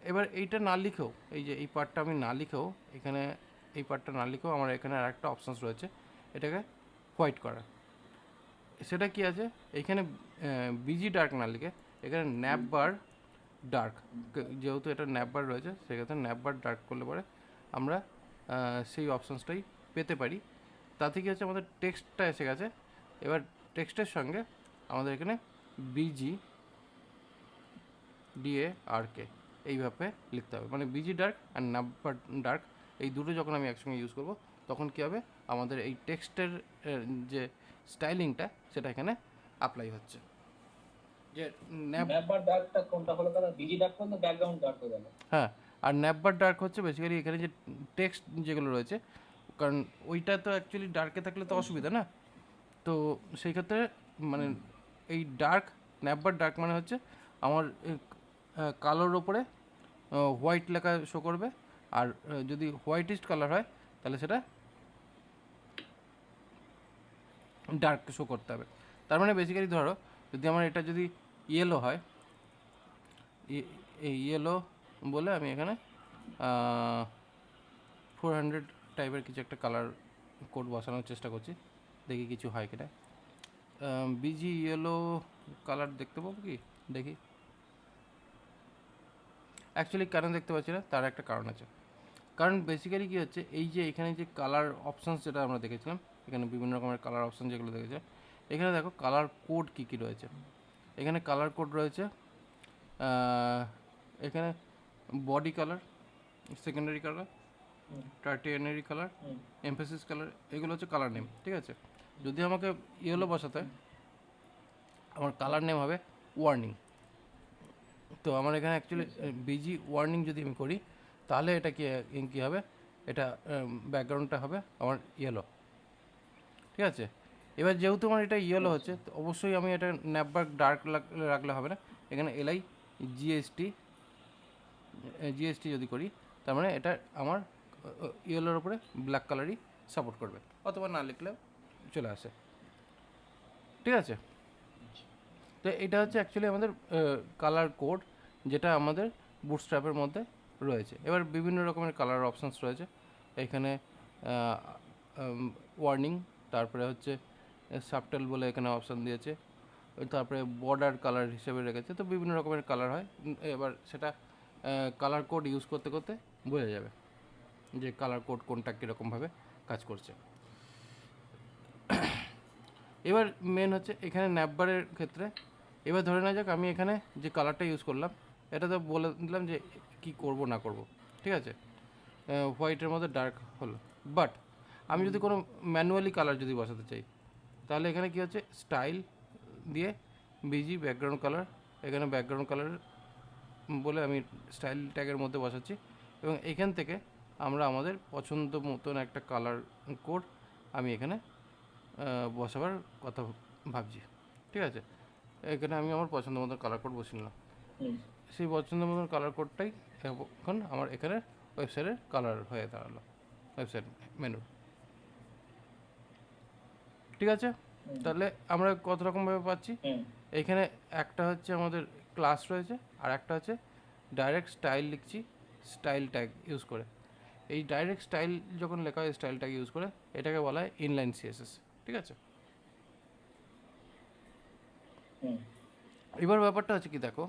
এবার এইটা না লিখেও, এই যে এই পার্টটা আমি না লিখেও, এখানে এই পার্টটা না লিখেও আমার এখানে আর একটা অপশানস রয়েছে এটাকে হোয়াইট করা। সেটা কি আছে, এইখানে বিজি ডার্ক না লিখে এখানে ন্যাপবার ডার্ক, যেহেতু এটা ন্যাপবার রয়েছে, সেক্ষেত্রে ন্যাপবার ডার্ক করলে পরে আমরা সেই অপশানসটাই পেতে পারি। তাতে কি হচ্ছে, আমাদের টেক্সটটা এসে গেছে। এবার টেক্সটের সঙ্গে আমাদের এখানে বিজি DARK এইভাবে লিখতে হবে, মানে বিজি ডার্ক অ্যান্ড ন্যাপবার ডার্ক, এই দুটো যখন আমি একসঙ্গে ইউজ করব, তখন কী হবে, আমাদের এই টেক্সটের যে স্টাইলিংটা সেটা এখানে অ্যাপ্লাই হচ্ছে। যে ন্যাপবার ডার্কটা কোনটা হলো, কারণ বিজি ডার্ক মানে ব্যাকগ্রাউন্ড ডার্ক হয়ে গেল। হ্যাঁ, আর ন্যাপবার ডার্ক হচ্ছে বেসিক্যালি এখানে যে টেক্সট যেগুলো রয়েছে, কারণ ওইটা তো অ্যাকচুয়ালি ডার্কে থাকলে তো অসুবিধা না, তো সেই ক্ষেত্রে মানে এই ডার্ক, ন্যাপবার ডার্ক মানে হচ্ছে আমার কালোর ওপরে হোয়াইট লেখা শো করবে, আর যদি হোয়াইটিস্ট কালার হয় তাহলে সেটা ডার্ক শো করতে হবে। তার মানে বেসিক্যালি ধরো, যদি আমার এটা যদি ইয়েলো হয়, এই ইয়েলো বলে আমি এখানে 400 টাইপের কিছু একটা কালার কোড বসানোর চেষ্টা করছি, দেখি কিছু হয় কিনা। বিজি ইয়েলো কালার দেখতে পাবো কি? দেখি। অ্যাকচুয়ালি কেন দেখতে পাচ্ছি না তার একটা কারণ আছে। কারণ বেসিক্যালি কী হচ্ছে, এই যে এখানে যে কালার অপশানস যেটা আমরা দেখেছিলাম, এখানে বিভিন্ন রকমের কালার অপশান যেগুলো দেখেছিলাম, এখানে দেখো কালার কোড কী কী রয়েছে। এখানে কালার কোড রয়েছে, এখানে body colour, secondary colour, tertiary colour, emphasis colour, এগুলো হচ্ছে কালার নেম। ঠিক আছে, যদি আমাকে ইয়েলো বসাতে হয়, আমার কালার নেম হবে ওয়ার্নিং। তো আমার এখানে অ্যাকচুয়ালি বিজি ওয়ার্নিং যদি আমি করি, তাহলে এটা কী হবে, এটা ব্যাকগ্রাউন্ডটা হবে আমার ইয়েলো। ঠিক আছে, এবার যেহেতু আমার এটা ইয়েলো হচ্ছে, তো অবশ্যই আমি এটা ন্যাপবার্ক ডার্ক রাখলে হবে না। এখানে এলআই জিএসটি যদি করি, তার মানে এটা আমার ইয়েলোর উপরে ব্ল্যাক কালারই সাপোর্ট করবে, অথবা না লিখলেও চলে আসে। ঠিক আছে, তো এটা হচ্ছে অ্যাকচুয়ালি আমাদের কালার কোড, যেটা আমাদের বুটস্ট্র্যাপের মধ্যে রয়েছে। এবার বিভিন্ন রকমের কালার অপশানস রয়েছে এখানে, ওয়ার্নিং, তারপরে হচ্ছে সাবটেল বলে এখানে অপশান দিয়েছে, তারপরে বর্ডার কালার হিসেবে রেখেছে। তো বিভিন্ন রকমের কালার হয়, এবার সেটা কালার কোড ইউজ করতে করতে বোঝা যাবে যে কালার কোড কোনটা কীরকমভাবে কাজ করছে। এবার মেন হচ্ছে এখানে ন্যাপবারের ক্ষেত্রে, এবার ধরে নেওয়া যাক আমি এখানে যে কালারটা ইউজ করলাম, এটা তো বলে দিলাম যে কি করব না করব। ঠিক আছে, হোয়াইটের মধ্যে ডার্ক হলো, বাট আমি যদি কোনো ম্যানুয়ালি কালার যদি বসাতে চাই, তাহলে এখানে কি হচ্ছে, স্টাইল দিয়ে বিজি ব্যাকগ্রাউন্ড কালার, এখানে ব্যাকগ্রাউন্ড কালার বলে আমি স্টাইল ট্যাগের মধ্যে বসাচ্ছি, এবং এখান থেকে আমরা আমাদের পছন্দ মতন একটা কালার কোড আমি এখানে বসাবার কথা ভাবছি। ঠিক আছে, এখানে আমি আমার পছন্দ মতন কালার কোড বসিয়ে নিলাম। সেই পছন্দ মতন কালার কোডটাই এখন আমার এখানে ওয়েবসাইটের কালার হয়ে দাঁড়ালো, ওয়েবসাইট মেনু। ঠিক আছে, তাহলে আমরা কত রকমভাবে পাচ্ছি, এইখানে একটা হচ্ছে আমাদের ক্লাস রয়েছে, আর একটা হচ্ছে ডাইরেক্ট স্টাইল লিখছি স্টাইল ট্যাগ ইউজ করে। এই ডাইরেক্ট স্টাইল যখন লেখা হয় স্টাইল ট্যাগ ইউজ করে, এটাকে বলা হয় ইনলাইন সিএসএস। ঠিক আছে, এবার ব্যাপারটা হচ্ছে কি, দেখো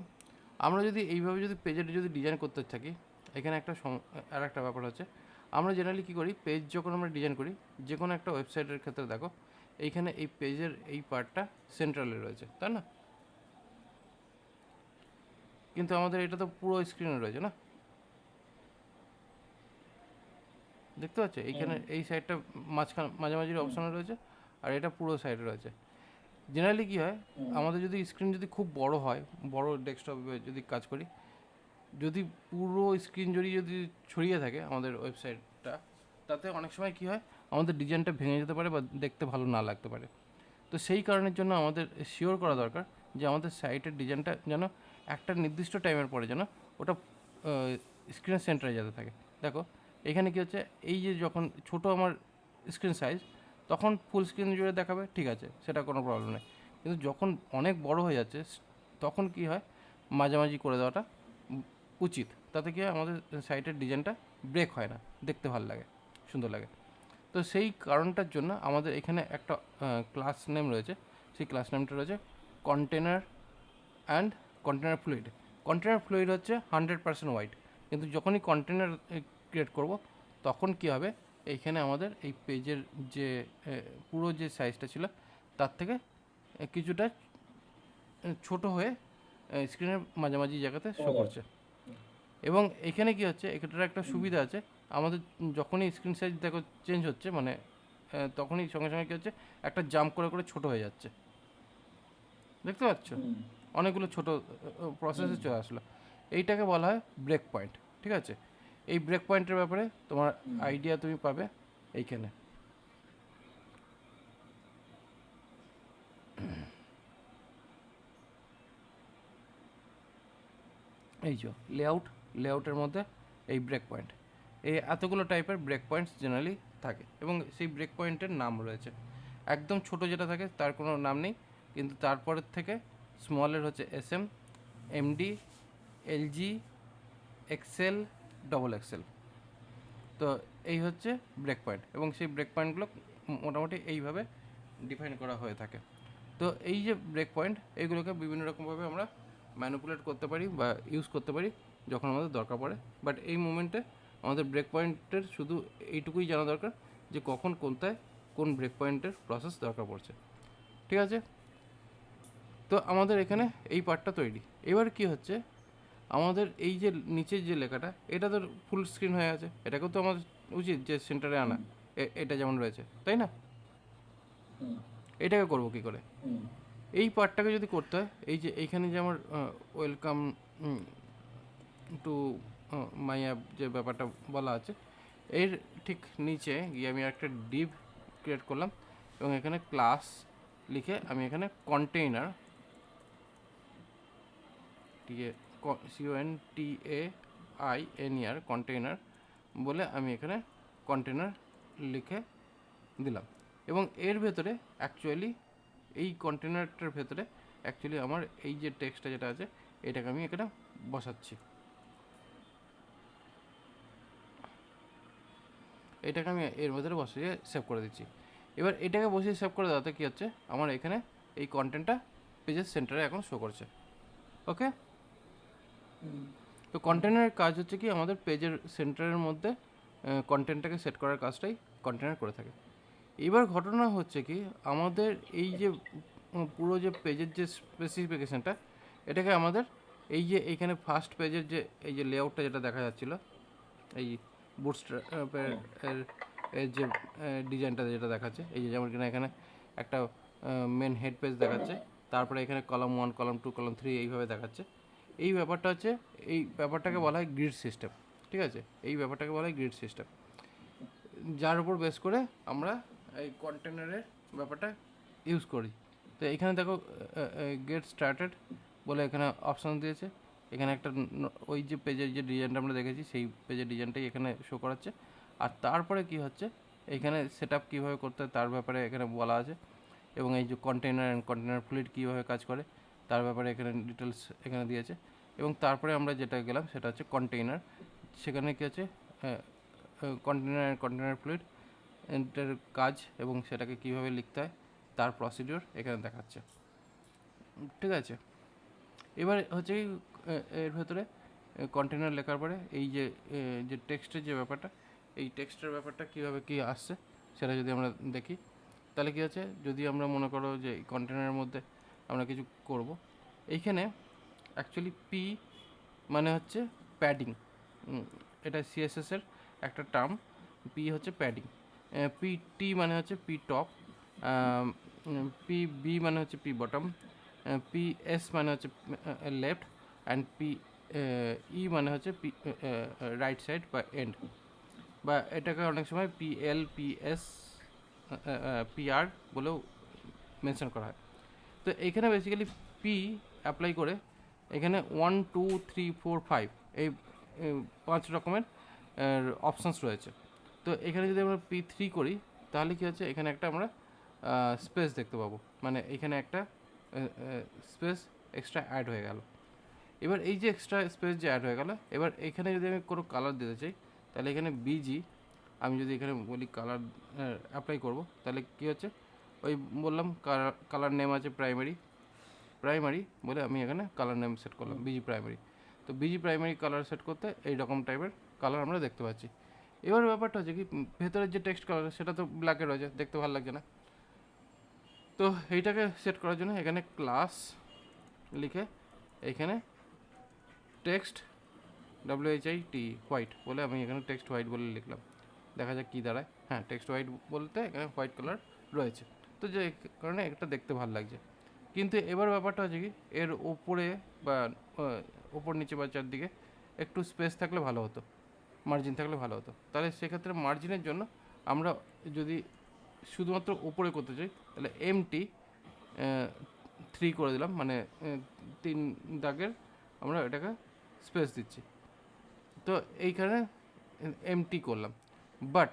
আমরা যদি এইভাবে যদি পেজের যদি ডিজাইন করতে থাকি, এখানে একটা আর একটা ব্যাপার হচ্ছে, আমরা জেনারেলি কী করি, পেজ যখন আমরা ডিজাইন করি যে কোনো একটা ওয়েবসাইটের ক্ষেত্রে, দেখো এইখানে এই পেজের এই পার্টটা সেন্ট্রালে রয়েছে, তাই না? কিন্তু আমাদের এটা তো পুরো স্ক্রিনে রয়েছে না, দেখতে পাচ্ছ এইখানে এই সাইডটা মাঝামাঝির অপশানে রয়েছে, আর এটা পুরো সাইডে রয়েছে। জেনারেলি কী হয়, আমাদের যদি স্ক্রিন যদি খুব বড় হয়, বড় ডেস্কটপে যদি কাজ করি, যদি পুরো স্ক্রিন যদি ছড়িয়ে থাকে আমাদের ওয়েবসাইটটা, তাতে অনেক সময় কী হয়, আমাদের ডিজাইনটা ভেঙে যেতে পারে বা দেখতে ভালো না লাগতে পারে। তো সেই কারণের জন্য আমাদের শিওর করা দরকার যে আমাদের সাইটের ডিজাইনটা যেন একটা নির্দিষ্ট টাইমের পরে যেন ওটা স্ক্রিনের সেন্টারে যেতে থাকে। দেখো এখানে কী হচ্ছে, এই যে যখন ছোট আমার স্ক্রিন সাইজ, তখন ফুল স্ক্রিন জুড়ে দেখাবে, ঠিক আছে, সেটা কোনো প্রবলেম নেই। কিন্তু যখন অনেক বড় হয়ে যাচ্ছে, তখন কি হয়, মাঝামাঝি করে দেওয়াটা উচিত। তাতে কি হয়, আমাদের সাইটের ডিজাইনটা ব্রেক হয় না, দেখতে ভালো লাগে, সুন্দর লাগে। তো সেই কারণটার জন্য আমাদের এখানে একটা ক্লাস নেম রয়েছে, সেই ক্লাস নেমটা রয়েছে container and container fluid. Container fluid হচ্ছে 100% হোয়াইট, কিন্তু যখনই কন্টেনার ক্রিয়েট করব, তখন কি হবে, এইখানে আমাদের এই পেজের যে পুরো যে সাইজটা ছিল তার থেকে কিছুটা ছোট হয়ে স্ক্রিনের মাঝামাঝি জায়গাতে শো করছে। এবং এখানে কি হচ্ছে, এটার একটা সুবিধা আছে, আমাদের যখনই স্ক্রিন সাইজ দেখো চেঞ্জ হচ্ছে, মানে তখনই সঙ্গে সঙ্গে কী হচ্ছে, একটা জাম্প করে করে ছোটো হয়ে যাচ্ছে, দেখতে পাচ্ছ, অনেকগুলো ছোটো প্রসেসে চলে আসলো। এইটাকে বলা হয় ব্রেক পয়েন্ট। ঠিক আছে, এই ব্রেক পয়েন্টের ব্যাপারে তোমার আইডিয়া তুমি পাবে এইখানে। এই যে লেআউটের মধ্যে এই ব্রেক পয়েন্ট, এই এতগুলো টাইপের ব্রেক পয়েন্টস জেনারেলি থাকে, এবং সেই ব্রেক পয়েন্টের নাম রয়েছে। একদম ছোট যেটা থাকে তার কোনো নাম নেই, কিন্তু তারপরের থেকে স্মলের হচ্ছে SM, MD, LG, XL, XXL। তো এই হচ্ছে ব্রেক পয়েন্ট, এবং সেই ব্রেক পয়েন্টগুলো মোটামুটি এইভাবে ডিফাইন করা হয়ে থাকে। তো এই যে ব্রেক পয়েন্ট এইগুলোকে বিভিন্ন রকমভাবে আমরা ম্যানিপুলেট করতে পারি বা ইউজ করতে পারি যখন আমাদের দরকার পড়ে। বাট এই মোমেন্টে আমাদের ব্রেক পয়েন্টের শুধু এইটুকুই জানা দরকার যে কখন কোনটায় কোন ব্রেক পয়েন্টের প্রসেস দরকার পড়ছে। ঠিক আছে, তো আমাদের এখানে এই পার্টটা তৈরি। এবার কি হচ্ছে, আমাদের এই যে নিচের যে লেখাটা এটা তো ফুল স্ক্রিন হয়ে আছে, এটাকেও তো আমাদের উচিত যে সেন্টারে আনা, এটা যেমন রয়েছে, তাই না? হুম এটাকে করবো কী করে? হুম এই পার্টটাকে যদি করতে হয়, এই যে এইখানে যে আমার ওয়েলকাম টু মাই অ্যাপ যে ব্যাপারটা বলা আছে, এর ঠিক নিচে গিয়ে আমি একটা ডিভ ক্রিয়েট করলাম এবং এখানে ক্লাস লিখে আমি এখানে কন্টেইনার CONTAINER কন্টেইনার বলে আমি এখানে কন্টেইনার লিখে দিলাম। এবং এর ভেতরে অ্যাকচুয়ালি এই কন্টেইনারটার ভেতরে অ্যাকচুয়ালি আমার এই যে টেক্সটটা যেটা আছে এটাকে আমি এখানে বসাচ্ছি। এটাকে আমি এর ভেতরে বসিয়ে সেভ করে দিচ্ছি। এবার এটাকে বসিয়ে সেভ করে দেওয়াতে কী হচ্ছে, আমার এখানে এই কন্টেন্টটা পেজের সেন্টারে এখন শো করছে। ওকে, তো কন্টেনারের কাজ হচ্ছে কি, আমাদের পেজের সেন্টারের মধ্যে কন্টেন্টটাকে সেট করার কাজটাই কন্টেনার করে থাকে। এবার ঘটনা হচ্ছে কি, আমাদের এই যে পুরো যে পেজের যে স্পেসিফিকেশানটা, এটাকে আমাদের এই যে এইখানে ফার্স্ট পেজের যে এই যে লেআউটটা যেটা দেখা যাচ্ছিল, এই বুটস্ট্র্যাপের এর যে ডিজাইনটা যেটা দেখাচ্ছে, এই যে যেমন কিনা এখানে একটা মেন হেড পেজ দেখাচ্ছে, তারপরে এখানে কলাম 1 কলাম 2 কলাম 3 এইভাবে দেখাচ্ছে। এই ব্যাপারটা হচ্ছে, এই ব্যাপারটাকে বলা হয় গ্রিড সিস্টেম। ঠিক আছে, এই ব্যাপারটাকে বলা হয় গ্রিড সিস্টেম, যার উপর বেস করে আমরা এই কন্টেনারের ব্যাপারটা ইউজ করি। তো এখানে দেখো গেট স্টার্টেড বলে এখানে অপশান দিয়েছে। এখানে একটা ওই যে পেজের যে ডিজাইনটা আমরা দেখেছি সেই পেজের ডিজাইনটাই এখানে শো করাচ্ছে। আর তারপরে কি হচ্ছে, এখানে সেট আপ কীভাবে করতে হয় তার ব্যাপারে এখানে বলা আছে, এবং এই যে কন্টেনার অ্যান্ড কন্টেনার ফ্লুইড কীভাবে কাজ করে তার ব্যাপারে এখানে ডিটেলস এখানে দিয়েছে। এবং তারপরে আমরা যেটা গেলাম সেটা হচ্ছে কন্টেইনার। সেখানে কী আছে, কন্টেনার অ্যান্ড কন্টেনার ফ্লুইড এর কাজ এবং সেটাকে কীভাবে লিখতে হয় তার প্রসিডিওর এখানে দেখাচ্ছে। ঠিক আছে, এবার হচ্ছে কি, এর ভেতরে কন্টেনার লেখার পরে এই যে যে টেক্সটের যে ব্যাপারটা, এই টেক্সটের ব্যাপারটা কীভাবে কী আসছে সেটা যদি আমরা দেখি, তাহলে কী আছে, যদি আমরা মনে করো যে এই কন্টেনারের মধ্যে আমরা কিছু করব, এইখানে অ্যাকচুয়ালি পি মানে হচ্ছে প্যাডিং। এটা সিএসএসের একটা টার্ম। পি হচ্ছে প্যাডিং, পি টি মানে হচ্ছে পি টপ, পি বি মানে হচ্ছে পি বটম, পি এস মানে হচ্ছে লেফট, অ্যান্ড পি ই মানে হচ্ছে পি রাইট সাইড বা এন্ড, বা এটাকে অনেক সময় পিএল পিএস পিআর বলেও মেনশন করা হয়। তো এখানে বেসিক্যালি পি অ্যাপ্লাই করে এখানে 1 2 3 4 5 এই 5 রকমের অপশানস রয়েছে। তো এখানে যদি আমরা P3 করি তাহলে কী হচ্ছে, এখানে একটা আমরা স্পেস দেখতে পাবো, মানে এখানে একটা স্পেস এক্সট্রা অ্যাড হয়ে গেল। এবার এই যে এক্সট্রা স্পেস যে অ্যাড হয়ে গেল, এবার এখানে যদি আমি কোনো কালার দিতে চাই তাহলে এখানে বিজি আমি যদি এখানে বলি কালার অ্যাপ্লাই করব, তাহলে কী হচ্ছে, ওই বললাম কালার নেম আছে প্রাইমারি বলে আমি এখানে কালার নেম সেট করলাম বিজি প্রাইমারি। তো বিজি প্রাইমারি কালার সেট করতে এই রকম টাইপের কালার আমরা দেখতে পাচ্ছি। এবার ব্যাপারটা হচ্ছে কি, ভেতরের যে টেক্সট কালার সেটা তো ব্ল্যাকে রয়েছে, দেখতে ভালো লাগছে না। তো এইটাকে সেট করার জন্য এখানে ক্লাস লিখে এখানে টেক্সট WHIT হোয়াইট বলে আমি এখানে টেক্সট হোয়াইট বলে লিখলাম। দেখা যাক কী দাঁড়ায়। হ্যাঁ, টেক্সট হোয়াইট বলতে এখানে হোয়াইট কালার রয়েছে, তো যে কারণে এটা দেখতে ভালো লাগছে। কিন্তু এবার ব্যাপারটা হচ্ছে কি, এর ওপরে বা ওপর নিচে বা চারদিকে একটু স্পেস থাকলে ভালো হতো, মার্জিন থাকলে ভালো হতো। তাহলে সেক্ষেত্রে মার্জিনের জন্য আমরা যদি শুধুমাত্র ওপরে করতে চাই তাহলে MT 3 করে দিলাম, মানে 3 দাগের আমরা এটাকে স্পেস দিচ্ছি। তো এইখানে MT করলাম। বাট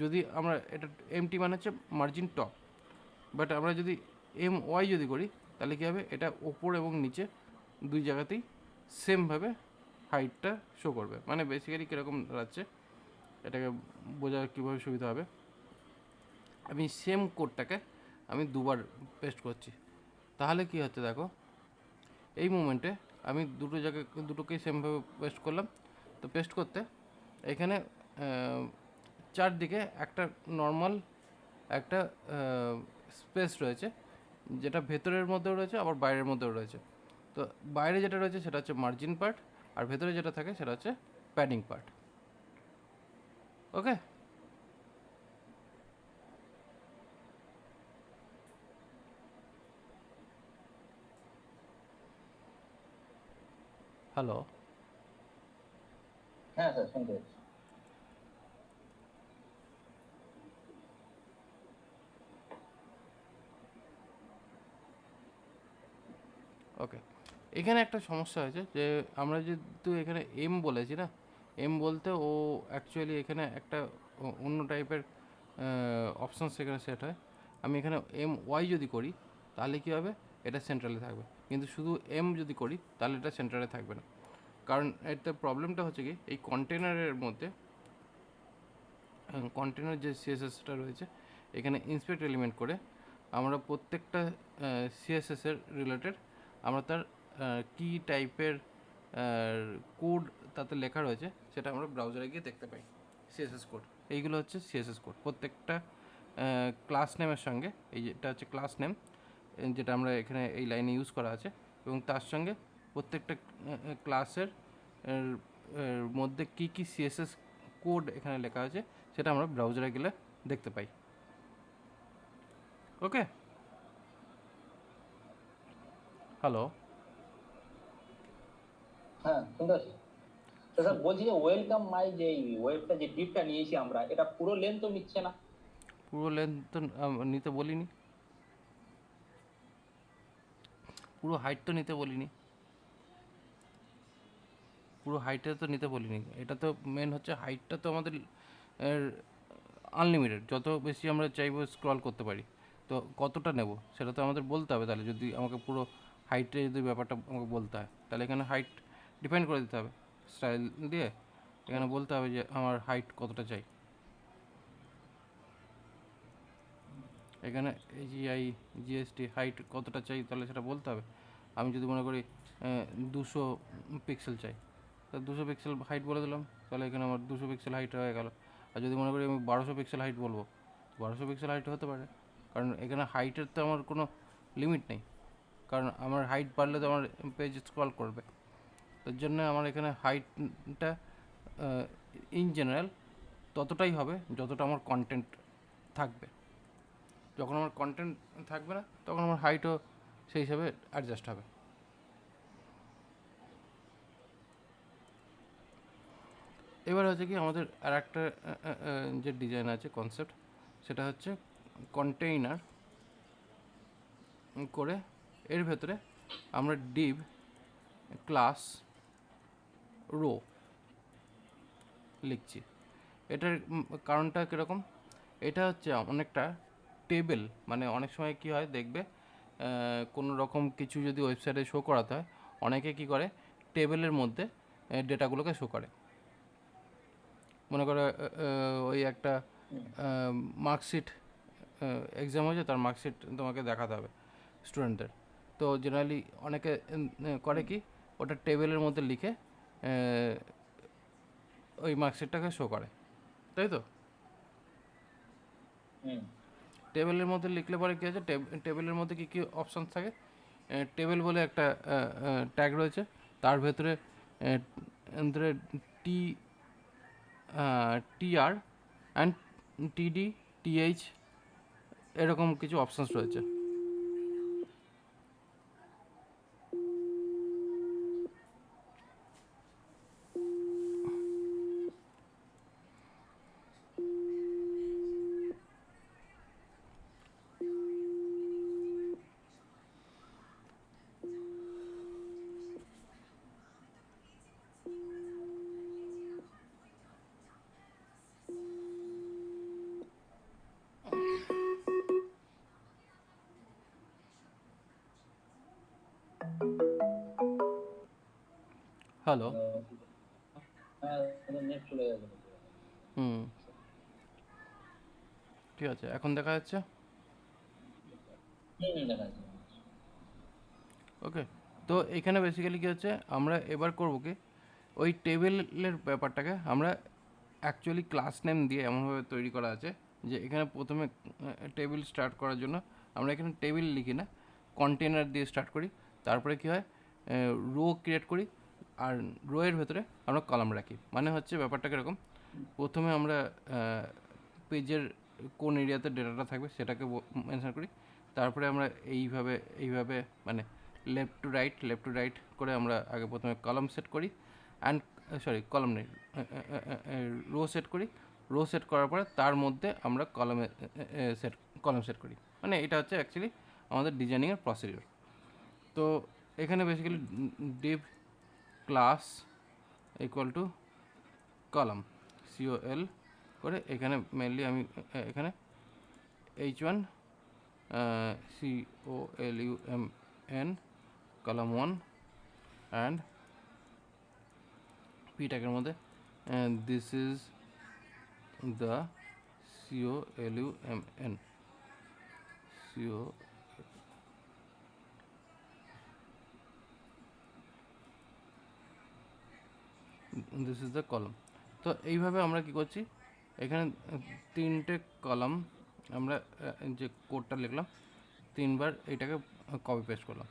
যদি আমরা এটা MT মানে হচ্ছে মার্জিন টপ, বাট আমরা যদি MY যদি করি তাহলে কী হবে, এটা ওপর এবং নিচে দুই জায়গাতেই সেমভাবে হাইটটা শো করবে। মানে বেসিক্যালি কীরকম দাঁড়াচ্ছে এটাকে বোঝা কীভাবে সুবিধা হবে, আমি সেম কোডটাকে আমি দুবার পেস্ট করছি। তাহলে কি হচ্ছে দেখো, এই মুমেন্টে আমি দুটো জায়গায় দুটোকেই সেমভাবে পেস্ট করলাম। তো পেস্ট করতে এখানে চারদিকে একটা নর্মাল একটা স্পেস রয়েছে, যেটা ভেতরের মধ্যেও রয়েছে আবার বাইরের মধ্যেও রয়েছে। তো বাইরে যেটা রয়েছে সেটা হচ্ছে মার্জিন পার্ট, আর ভেতরে যেটা থাকে সেটা হচ্ছে প্যাডিং পার্ট। ওকে, হ্যালো। হ্যাঁ স্যার, শুনতে পাচ্ছি। ওকে, এখানে একটা সমস্যা হয়েছে যে আমরা যেহেতু এখানে এম বলেছি না, এম বলতে ও অ্যাকচুয়ালি এখানে একটা অন্য টাইপের অপশান সেখানে সেট হয়। আমি এখানে এম ওয়াই যদি করি তাহলে কী হবে, এটা সেন্ট্রালে থাকবে, কিন্তু শুধু এম যদি করি তাহলে এটা সেন্টারে থাকবে না। কারণ এতে প্রবলেমটা হচ্ছে কি, এই কন্টেনারের মধ্যে কন্টেনার যে সিএসএসটা রয়েছে এখানে ইন্সপেক্ট এলিমেন্ট করে আমরা প্রত্যেকটা সিএসএসের রিলেটেড আমরা তার কী টাইপের কোড তাতে লেখা রয়েছে সেটা আমরা ব্রাউজারে গিয়ে দেখতে পাই। সিএসএস কোড, এইগুলো হচ্ছে সিএসএস কোড। প্রত্যেকটা ক্লাস নেমের সঙ্গে, এই যেটা হচ্ছে ক্লাস নেম যেটা আমরা এখানে এই লাইনে ইউজ করা আছে, এবং তার সঙ্গে প্রত্যেকটা ক্লাসের মধ্যে কী কী সিএসএস কোড এখানে লেখা আছে সেটা আমরা ব্রাউজারে গেলে দেখতে পাই। ওকে, হ্যালো। হ্যাঁ, শুনতে পাচ্ছি। তো স্যার বলছি যে ওয়েলকাম মাই যে ওয়েবটা যে ডিপটা নিয়েছি আমরা, এটা পুরো লেন্থ তো নিচ্ছে না। পুরো লেন্থ তো নিতে বলিনি, পুরো হাইট তো নিতে বলিনি, পুরো হাইটে তো নিতে বলিনি। এটা তো মেন হচ্ছে হাইটটা তো আমাদের আনলিমিটেড, যত বেশি আমরা চাইবো স্ক্রল করতে পারি। তো কতটা নেব সেটা তো আমাদের বলতে হবে। তাহলে যদি আমাকে পুরো হাইটে যদি ব্যাপারটা আমাকে বলতে হয়, তাহলে এখানে হাইট ডিফাইন করে দিতে হবে স্টাইল দিয়ে। এখানে বলতে হবে যে আমার হাইট কতটা চাই। এখানে জিআই জিএসটি হাইট কতটা চাই তাহলে সেটা বলতে হবে। আমি যদি মনে করি 200 পিক্সেল চাই, তা 200 পিক্সেল হাইট বলে দিলাম, তাহলে এখানে আমার 200 পিক্সেল হাইট হয়ে গেল। আর যদি মনে করি আমি 1200 পিক্সেল হাইট বলবো, 1200 পিক্সেল হাইট হতে পারে, কারণ এখানে হাইটের তো আমার কোনো লিমিট নেই। কারণ আমার হাইট বাড়লে তো আমার পেজ স্ক্রল করবে। তার জন্য আমার এখানে হাইটটা ইন জেনারেল ততটাই হবে যতটা আমার কন্টেন্ট থাকবে। যখন আমার কন্টেন্ট থাকবে না তখন আমার হাইটও সেই হিসাবে অ্যাডজাস্ট হবে। এবার হচ্ছে কি, আমাদের আর একটা যে ডিজাইন আছে কনসেপ্ট, সেটা হচ্ছে কন্টেইনার করে এর ভেতরে আমরা ডিভ ক্লাস রো লিখছি। এটার কারণটা কীরকম, এটা হচ্ছে অনেকটা টেবিল, মানে অনেক সময় কী হয় দেখবে, কোনো রকম কিছু যদি ওয়েবসাইটে শো করাতে হয়, অনেকে কী করে টেবিলের মধ্যে ডেটাগুলোকে শো করে। মনে করে ওই একটা মার্কশিট এক্সাম হয়েছে, তার মার্কশিট তোমাকে দেখাতে হবে স্টুডেন্টদের। তো জেনারেলি অনেকে করে কি, ওটা টেবিলের মধ্যে লিখে ওই মার্কশিটটাকে শো করে, তাই তো? টেবিলের মধ্যে লিখলে পরে কী আছে, টেবিলের মধ্যে কী কী অপশানস থাকে, টেবিল বলে একটা ট্যাগ রয়েছে, তার ভেতরে টি টিআর অ্যান্ড টিডি টিএইচ এরকম কিছু অপশানস রয়েছে। হ্যালো। নেট চলে গেছে। হুম, ঠিক আছে, এখন দেখা যাচ্ছে। দেখা যাচ্ছে। ওকে, তো এখানে বেসিক্যালি কী হচ্ছে, আমরা এবার করবো কি, ওই টেবিলের ব্যাপারটাকে আমরা অ্যাকচুয়ালি ক্লাস নেম দিয়ে এমনভাবে তৈরি করা আছে যে এখানে প্রথমে টেবিল স্টার্ট করার জন্য আমরা এখানে টেবিল লিখি না, কন্টেনার দিয়ে স্টার্ট করি। তারপরে কী হয়, রো ক্রিয়েট করি, আর রো এর ভেতরে আমরা কলাম রাখি। মানে হচ্ছে ব্যাপারটা কীরকম, প্রথমে আমরা পেজের কোন এরিয়াতে ডেটাটা থাকবে সেটাকে মেনশন করি। তারপরে আমরা এইভাবে এইভাবে মানে লেফট টু রাইট করে আমরা আগে প্রথমে কলাম সেট করি, অ্যান্ড কলাম নেই, রো সেট করি। রো সেট করার পরে তার মধ্যে আমরা কলাম সেট করি। মানে এটা হচ্ছে অ্যাকচুয়ালি আমাদের ডিজাইনিংয়ের প্রসিডিওর। তো এখানে basically Depp class equal to column COL করে এখানে মেনলি আমি এখানে H1 COLUMN column 1 and P ট্যাগের মধ্যে this is the COLUMN CO this is the column. তো এইভাবে আমরা কি করছি, এখানে তিনটে কলাম আমরা যে কোডটা লিখলাম তিনবার এইটাকে কপি পেস্ট করলাম।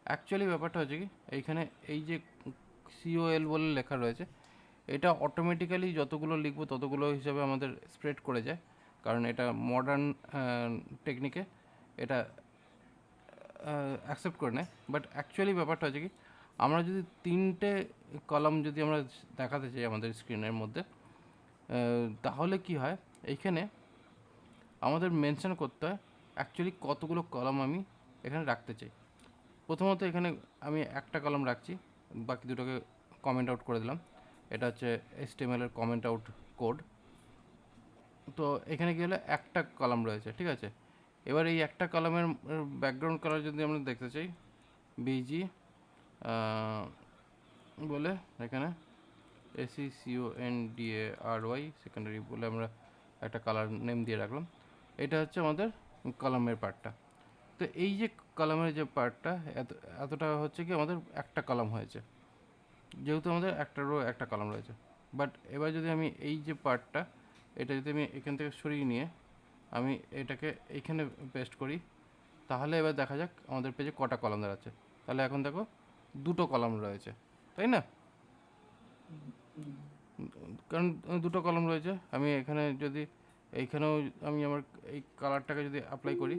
অ্যাকচুয়ালি ব্যাপারটা হচ্ছে কি, এইখানে এই যে COL বলে লেখা রয়েছে, এটা অটোমেটিক্যালি যতগুলো লিখবো ততগুলো হিসাবে আমাদের স্প্রেড করে যায়, কারণ এটা মডার্ন টেকনিকে এটা অ্যাকসেপ্ট করে নেয়। বাট অ্যাকচুয়ালি ব্যাপারটা হচ্ছে কি, আমরা যদি তিনটে কলাম যদি আমরা দেখাতে চাই আমাদের স্ক্রিনের মধ্যে, তাহলে কি হয়, এইখানে আমাদের মেনশন করতে হয় অ্যাকচুয়ালি কতগুলো কলাম আমি এখানে রাখতে চাই। প্রথমত এখানে আমি একটা কলাম রাখছি, বাকি দুটোকে কমেন্ট আউট করে দিলাম। এটা হচ্ছে HTML এর কমেন্ট আউট কোড। তো এখানে কি হলো, একটা কলাম রয়েছে, ঠিক আছে। এবার এই একটা কলামের ব্যাকগ্রাউন্ড কালার যদি আমরা দেখতে চাই, BG বলে এখানে SECONDARY সেকেন্ডারি বলে আমরা একটা কালার নেম দিয়ে রাখলাম। এটা হচ্ছে আমাদের কলামের পার্টটা। তো এই যে কলামের যে পার্টটা এতটা হচ্ছে কি আমাদের একটা কলাম হয়েছে, যেহেতু আমাদের একটা রো একটা কলাম রয়েছে। বাট এবার যদি আমি এই যে পার্টটা, এটা যদি আমি এখান থেকে সরিয়ে নিয়ে আমি এটাকে এইখানে পেস্ট করি, তাহলে এবার দেখা যাক আমাদের পেজে কটা কলাম দাঁড়াচ্ছে। তাহলে এখন দেখো দুটো কলাম রয়েছে, তাই না? কারণ দুটো কলাম রয়েছে। আমি এখানে যদি এইখানেও আমি আমার এই কালারটাকে যদি অ্যাপ্লাই করি,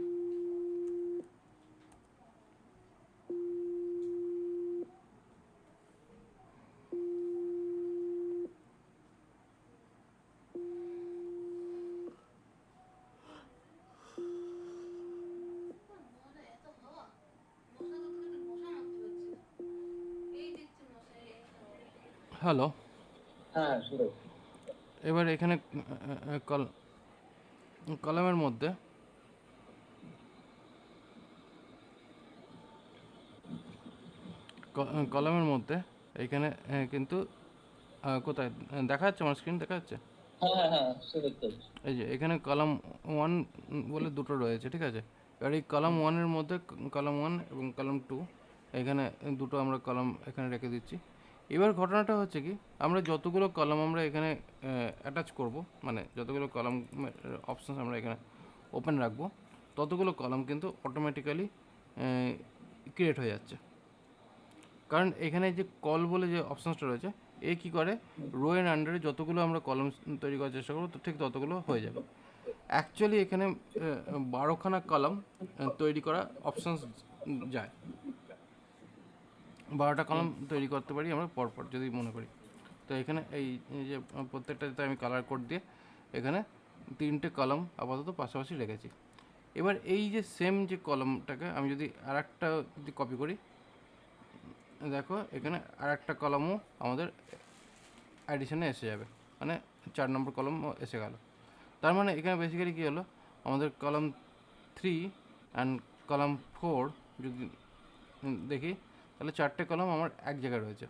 হ্যালো, হ্যাঁ সুরজ। এবার এখানে কলামের মধ্যে কলামের মধ্যে এইখানে কিন্তু কোথায় দেখা যাচ্ছে, আমার স্ক্রিন দেখা যাচ্ছে? হ্যাঁ হ্যাঁ হ্যাঁ, সে দেখতে পাচ্ছি। এই যে এখানে কলাম 1 বলে দুটো রয়েছে, ঠিক আছে। এবার এই কলাম 1-এর মধ্যে কলাম 1 এবং কলাম 2, এখানে দুটো আমরা কলাম এখানে রেখে দিচ্ছি। এবার ঘটনাটা হচ্ছে কি, আমরা যতগুলো কলাম আমরা এখানে অ্যাটাচ করব, মানে যতগুলো কলাম অপশানস আমরা এখানে ওপেন রাখবো, ততগুলো কলাম কিন্তু অটোমেটিক্যালি ক্রিয়েট হয়ে যাচ্ছে। কারণ এখানে যে কল বলে যে অপশানসটা রয়েছে, এ কী করে, রো এর আন্ডারে যতগুলো আমরা কলাম তৈরি করার চেষ্টা করবো তো ঠিক ততগুলো হয়ে যাবে। অ্যাকচুয়ালি এখানে 12খানা কলাম তৈরি করা অপশানস যায়, 12টা কলাম তৈরি করতে পারি আমরা পরপর যদি মনে করি। তো এখানে এই যে প্রত্যেকটাতে আমি কালার কোড দিয়ে এখানে 3টে কলাম আপাতত পাশাপাশি রেখেছি। এবার এই যে সেম যে কলামটাকে আমি যদি আরেকটা যদি কপি করি, দেখো এখানে আরেকটা কলামও আমাদের অ্যাডিশনে এসে যাবে, মানে 4 নম্বর কলামও এসে গেল। তার মানে এখানে বেসিক্যালি কী হলো, আমাদের কলাম 3 অ্যান্ড কলাম 4 যদি দেখি, তাহলে 4টে কলাম আমার এক জায়গায় রয়েছে।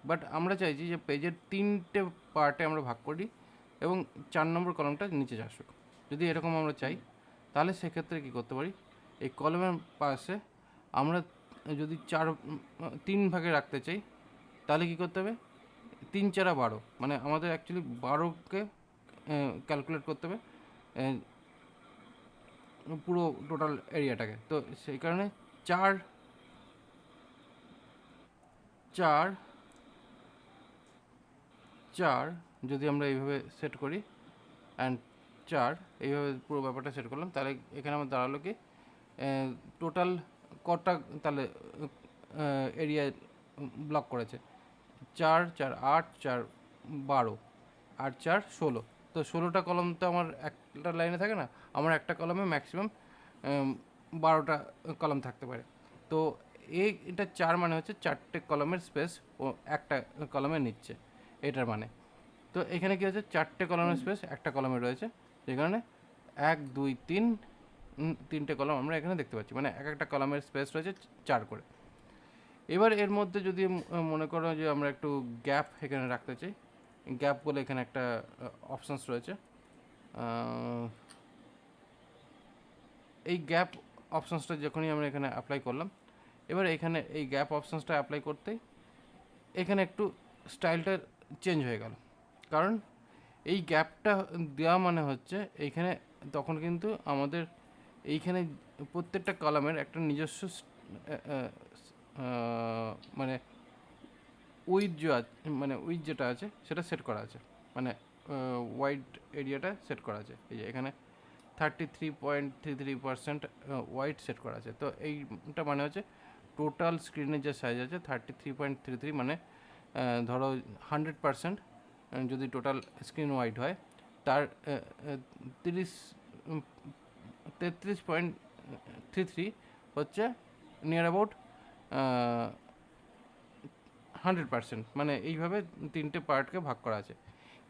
বাট আমরা চাইছি যে পেজের 3টে পার্টে আমরা ভাগ করি এবং 4 নম্বর কলামটা নিচে আসুক। যদি এরকম আমরা চাই, তাহলে সেক্ষেত্রে কী করতে পারি, এই কলামের পাশে আমরা যদি 3 ভাগে রাখতে চাই তাহলে কী করতে হবে, 3 4 12, মানে আমাদের অ্যাকচুয়ালি 12কে ক্যালকুলেট করতে হবে পুরো টোটাল এরিয়াটাকে। তো সেই কারণে 4 4 4 যদি আমরা এইভাবে সেট করি অ্যান্ড 4 এইভাবে পুরো ব্যাপারটা সেট করলাম, তাহলে এখানে আমার দাঁড়ালো কি টোটাল কটা তাহলে এরিয়া ব্লক করেছে, 4 4 8 4 12 আর 4 16। তো 16টা কলম তো আমার একটা লাইনে থাকে না, আমার একটা কলমে ম্যাক্সিমাম 12টা কলম থাকতে পারে। তো এটা 4 মানে হচ্ছে 4টে কলমের স্পেস ও একটা কলমে নিচ্ছে, এটার মানে। তো এখানে কী হচ্ছে, 4টে কলমের স্পেস একটা কলমে রয়েছে, সেই কারণে 1 2 3 3টে কলম আমরা এখানে দেখতে পাচ্ছি, মানে এক একটা কলমের স্পেস রয়েছে 4 করে। এবার এর মধ্যে যদি মনে করো যে আমরা একটু গ্যাপ এখানে রাখতে চাই, গ্যাপ বলে এখানে একটা অপশানস রয়েছে। এই গ্যাপ অপশানসটা যখনই আমরা এখানে অ্যাপ্লাই করলাম, এবার এখানে এই গ্যাপ অপশানসটা অ্যাপ্লাই করতেই এখানে একটু স্টাইলটা চেঞ্জ হয়ে গেল, কারণ এই গ্যাপটা দেওয়া মানে হচ্ছে এইখানে তখন কিন্তু আমাদের এইখানে প্রত্যেকটা কলামের একটা নিজস্ব মানে উইথ যে আছে, মানে উইথ যেটা আছে সেটা সেট করা আছে, মানে ওয়াইড এরিয়াটা সেট করা আছে। এই যে এখানে 33.33% ওয়াইড সেট করা আছে। তো এইটা মানে হচ্ছে টোটাল স্ক্রিনের যে সাইজ আছে 33.33, মানে ধরো 100% যদি টোটাল স্ক্রিন ওয়াইড হয়, তার 33.33 হচ্ছে নিয়ার অ্যাবাউট 100%, মানে এইভাবে 3টে পার্টকে ভাগ করা আছে।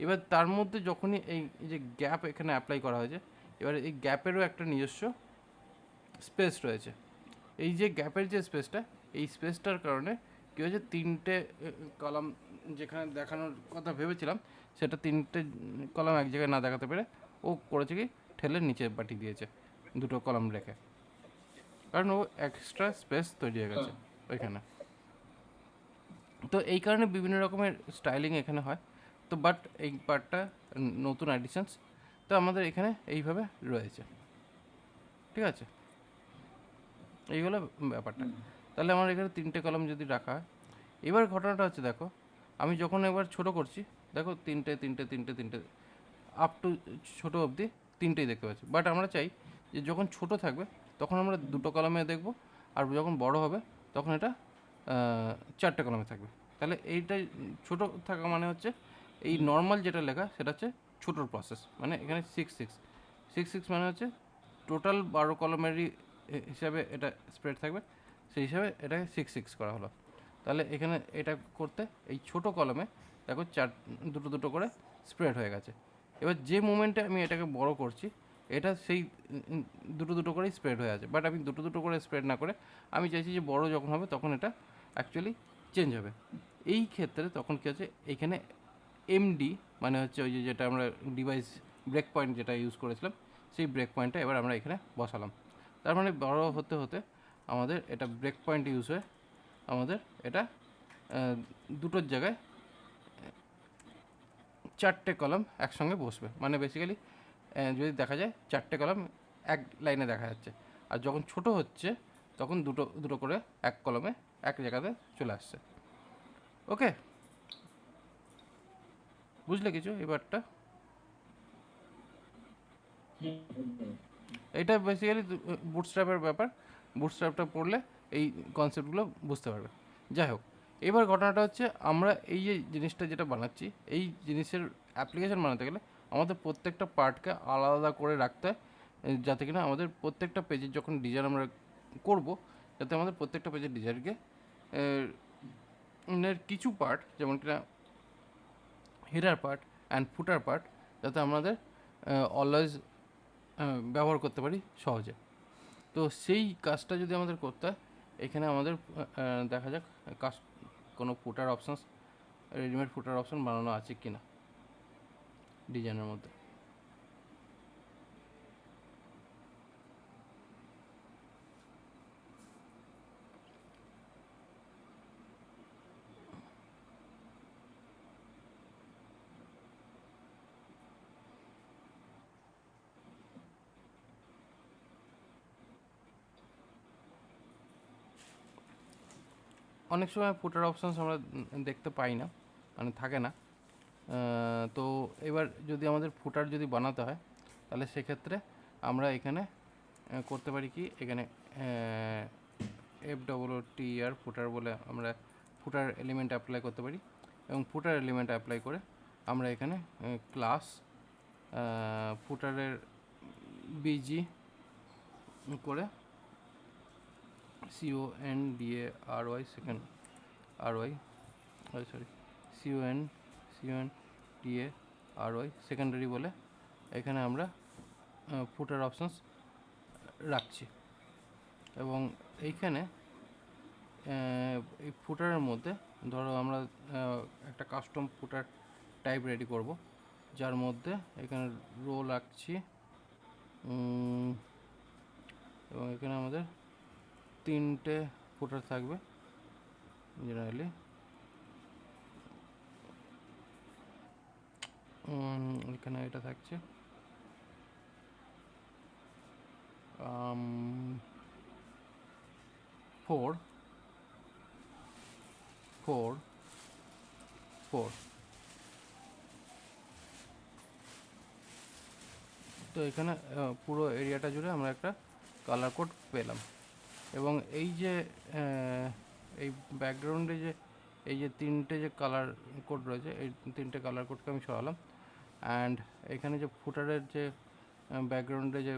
এবার তার মধ্যে যখনই এই যে গ্যাপ এখানে অ্যাপ্লাই করা হয়েছে, এবার এই গ্যাপেরও একটা নিজস্ব স্পেস রয়েছে। এই যে গ্যাপের যে স্পেসটা, এই স্পেসটার কারণে কী হয়েছে, 3টে কলাম যেখানে দেখানোর কথা ভেবেছিলাম সেটা 3টে কলাম এক জায়গায় না দেখাতে পেরে ও করেছে কি ঠেলে নিচে পাঠিয়ে দিয়েছে 2টো কলাম রেখে, কারণ ও এক্সট্রা স্পেস তৈরি হয়ে গেছে ওইখানে। তো এই কারণে বিভিন্ন রকমের স্টাইলিং এখানে হয়। তো বাট এই পার্টটা নতুন অ্যাডিশনস, তো আমাদের এখানে এইভাবে রয়েছে, ঠিক আছে। এই হলো ব্যাপারটা। তাহলে আমার এখানে 3টে কলম যদি রাখা হয়, এবার ঘটনাটা হচ্ছে দেখো, আমি যখন একবার ছোটো করছি, দেখো 3টে আপ টু ছোটো অবধি 3টেই দেখতে পাচ্ছি। বাট আমরা চাই যে যখন ছোটো থাকবে তখন আমরা 2টো কলমে দেখব, আর যখন বড় হবে তখন এটা 4টে কলমে থাকবে। তাহলে এইটাই ছোটো থাকা মানে হচ্ছে এই নর্মাল যেটা লেখা সেটা হচ্ছে ছোটোর প্রসেস, মানে এখানে 6 6 মানে হচ্ছে টোটাল 12 কলমেরই হিসাবে এটা স্প্রেড থাকবে, সেই হিসাবে এটাকে 6 করা হলো। তাহলে এখানে এটা করতে এই ছোটো কলমে দেখো 2টো করে স্প্রেড হয়ে গেছে। এবার যে মোমেন্টে আমি এটাকে বড় করছি, এটা সেই 2টো করেই স্প্রেড হয়ে আছে। বাট আমি 2টো করে স্প্রেড না করে আমি চাইছি যে বড় যখন হবে তখন এটা অ্যাকচুয়ালি চেঞ্জ হবে। এই ক্ষেত্রে তখন কী হচ্ছে, এইখানে এমডি মানে হচ্ছে ওই যে যেটা আমরা ডিভাইস ব্রেক পয়েন্ট যেটা ইউজ করেছিলাম, সেই ব্রেক পয়েন্টটা এবার আমরা এখানে বসালাম। তার মানে বড় হতে হতে আমাদের এটা ব্রেক পয়েন্ট ইউজ হয়ে আমাদের এটা 2টোর জায়গায় 4টে কলম একসঙ্গে বসবে। মানে বেসিক্যালি যদি দেখা যায় 4টে কলম এক লাইনে দেখা যাচ্ছে, আর যখন ছোট হচ্ছে তখন দুটো করে এক কলমে এক জায়গাতে চলে আসছে। ওকে, বুঝলে কিছু এবারটা? এটা বেসিক্যালি বুটস্ট্র্যাপের ব্যাপার, বুটস্ট্র্যাপটা পড়লে এই কনসেপ্টগুলো বুঝতে পারবে। যাই হোক, এবার ঘটনাটা হচ্ছে আমরা এই যে জিনিসটা যেটা বানাচ্ছি, এই জিনিসের অ্যাপ্লিকেশন বানাতে গেলে আমাদের প্রত্যেকটা পার্টকে আলাদা করে রাখতে হয়, যাতে কিনা আমাদের প্রত্যেকটা পেজের যখন ডিজাইন আমরা করব, যাতে আমাদের প্রত্যেকটা পেজের ডিজাইনকে কিছু পার্ট, যেমন কিনা header part and footer part, যাতে আমাদের অলওয়েজ ব্যবহার করতে পারি সহজে। তো সেই কাজটা যদি আমাদের করতে হয়, এখানে আমাদের দেখা যাক কোনো ফুটার অপশানস, রেডিমেড ফুটার অপশান বানানো আছে কি না ডিজাইনের মধ্যে। অনেক সময় ফুটার অপশানস আমরা দেখতে পাই না, মানে থাকে না। তো এবার যদি আমাদের ফুটার যদি বানাতে হয় তাহলে সেক্ষেত্রে আমরা এখানে করতে পারি কি, এখানে FWTR ফুটার বলে আমরা ফুটার এলিমেন্ট অ্যাপ্লাই করতে পারি, এবং ফুটার এলিমেন্ট অ্যাপ্লাই করে আমরা এখানে ক্লাস ফুটারের বিজি করে CONDARY second RY sorry CONDARY secondary বলে এখানে আমরা ফুটার অপশানস রাখছি। এবং এইখানে এই ফুটারের মধ্যে ধরো আমরা একটা কাস্টম ফুটার টাইপ রেডি করব, যার মধ্যে এখানে রো রাখছি, এবং এখানে আমাদের 3টে ফুটার থাকবে জেনারেলি। এখানে এটা থাকছে 4 4 4। তো এখানে পুরো এরিয়াটা জুড়ে আমরা একটা কালার কোড পেলাম। এবং এই যে এই ব্যাকগ্রাউন্ডে যে এই যে 3টে যে কালার কোড রয়েছে, এই 3টে কালার কোডকে আমি সরালাম। অ্যান্ড এখানে যে ফুটারের যে ব্যাকগ্রাউন্ডে যে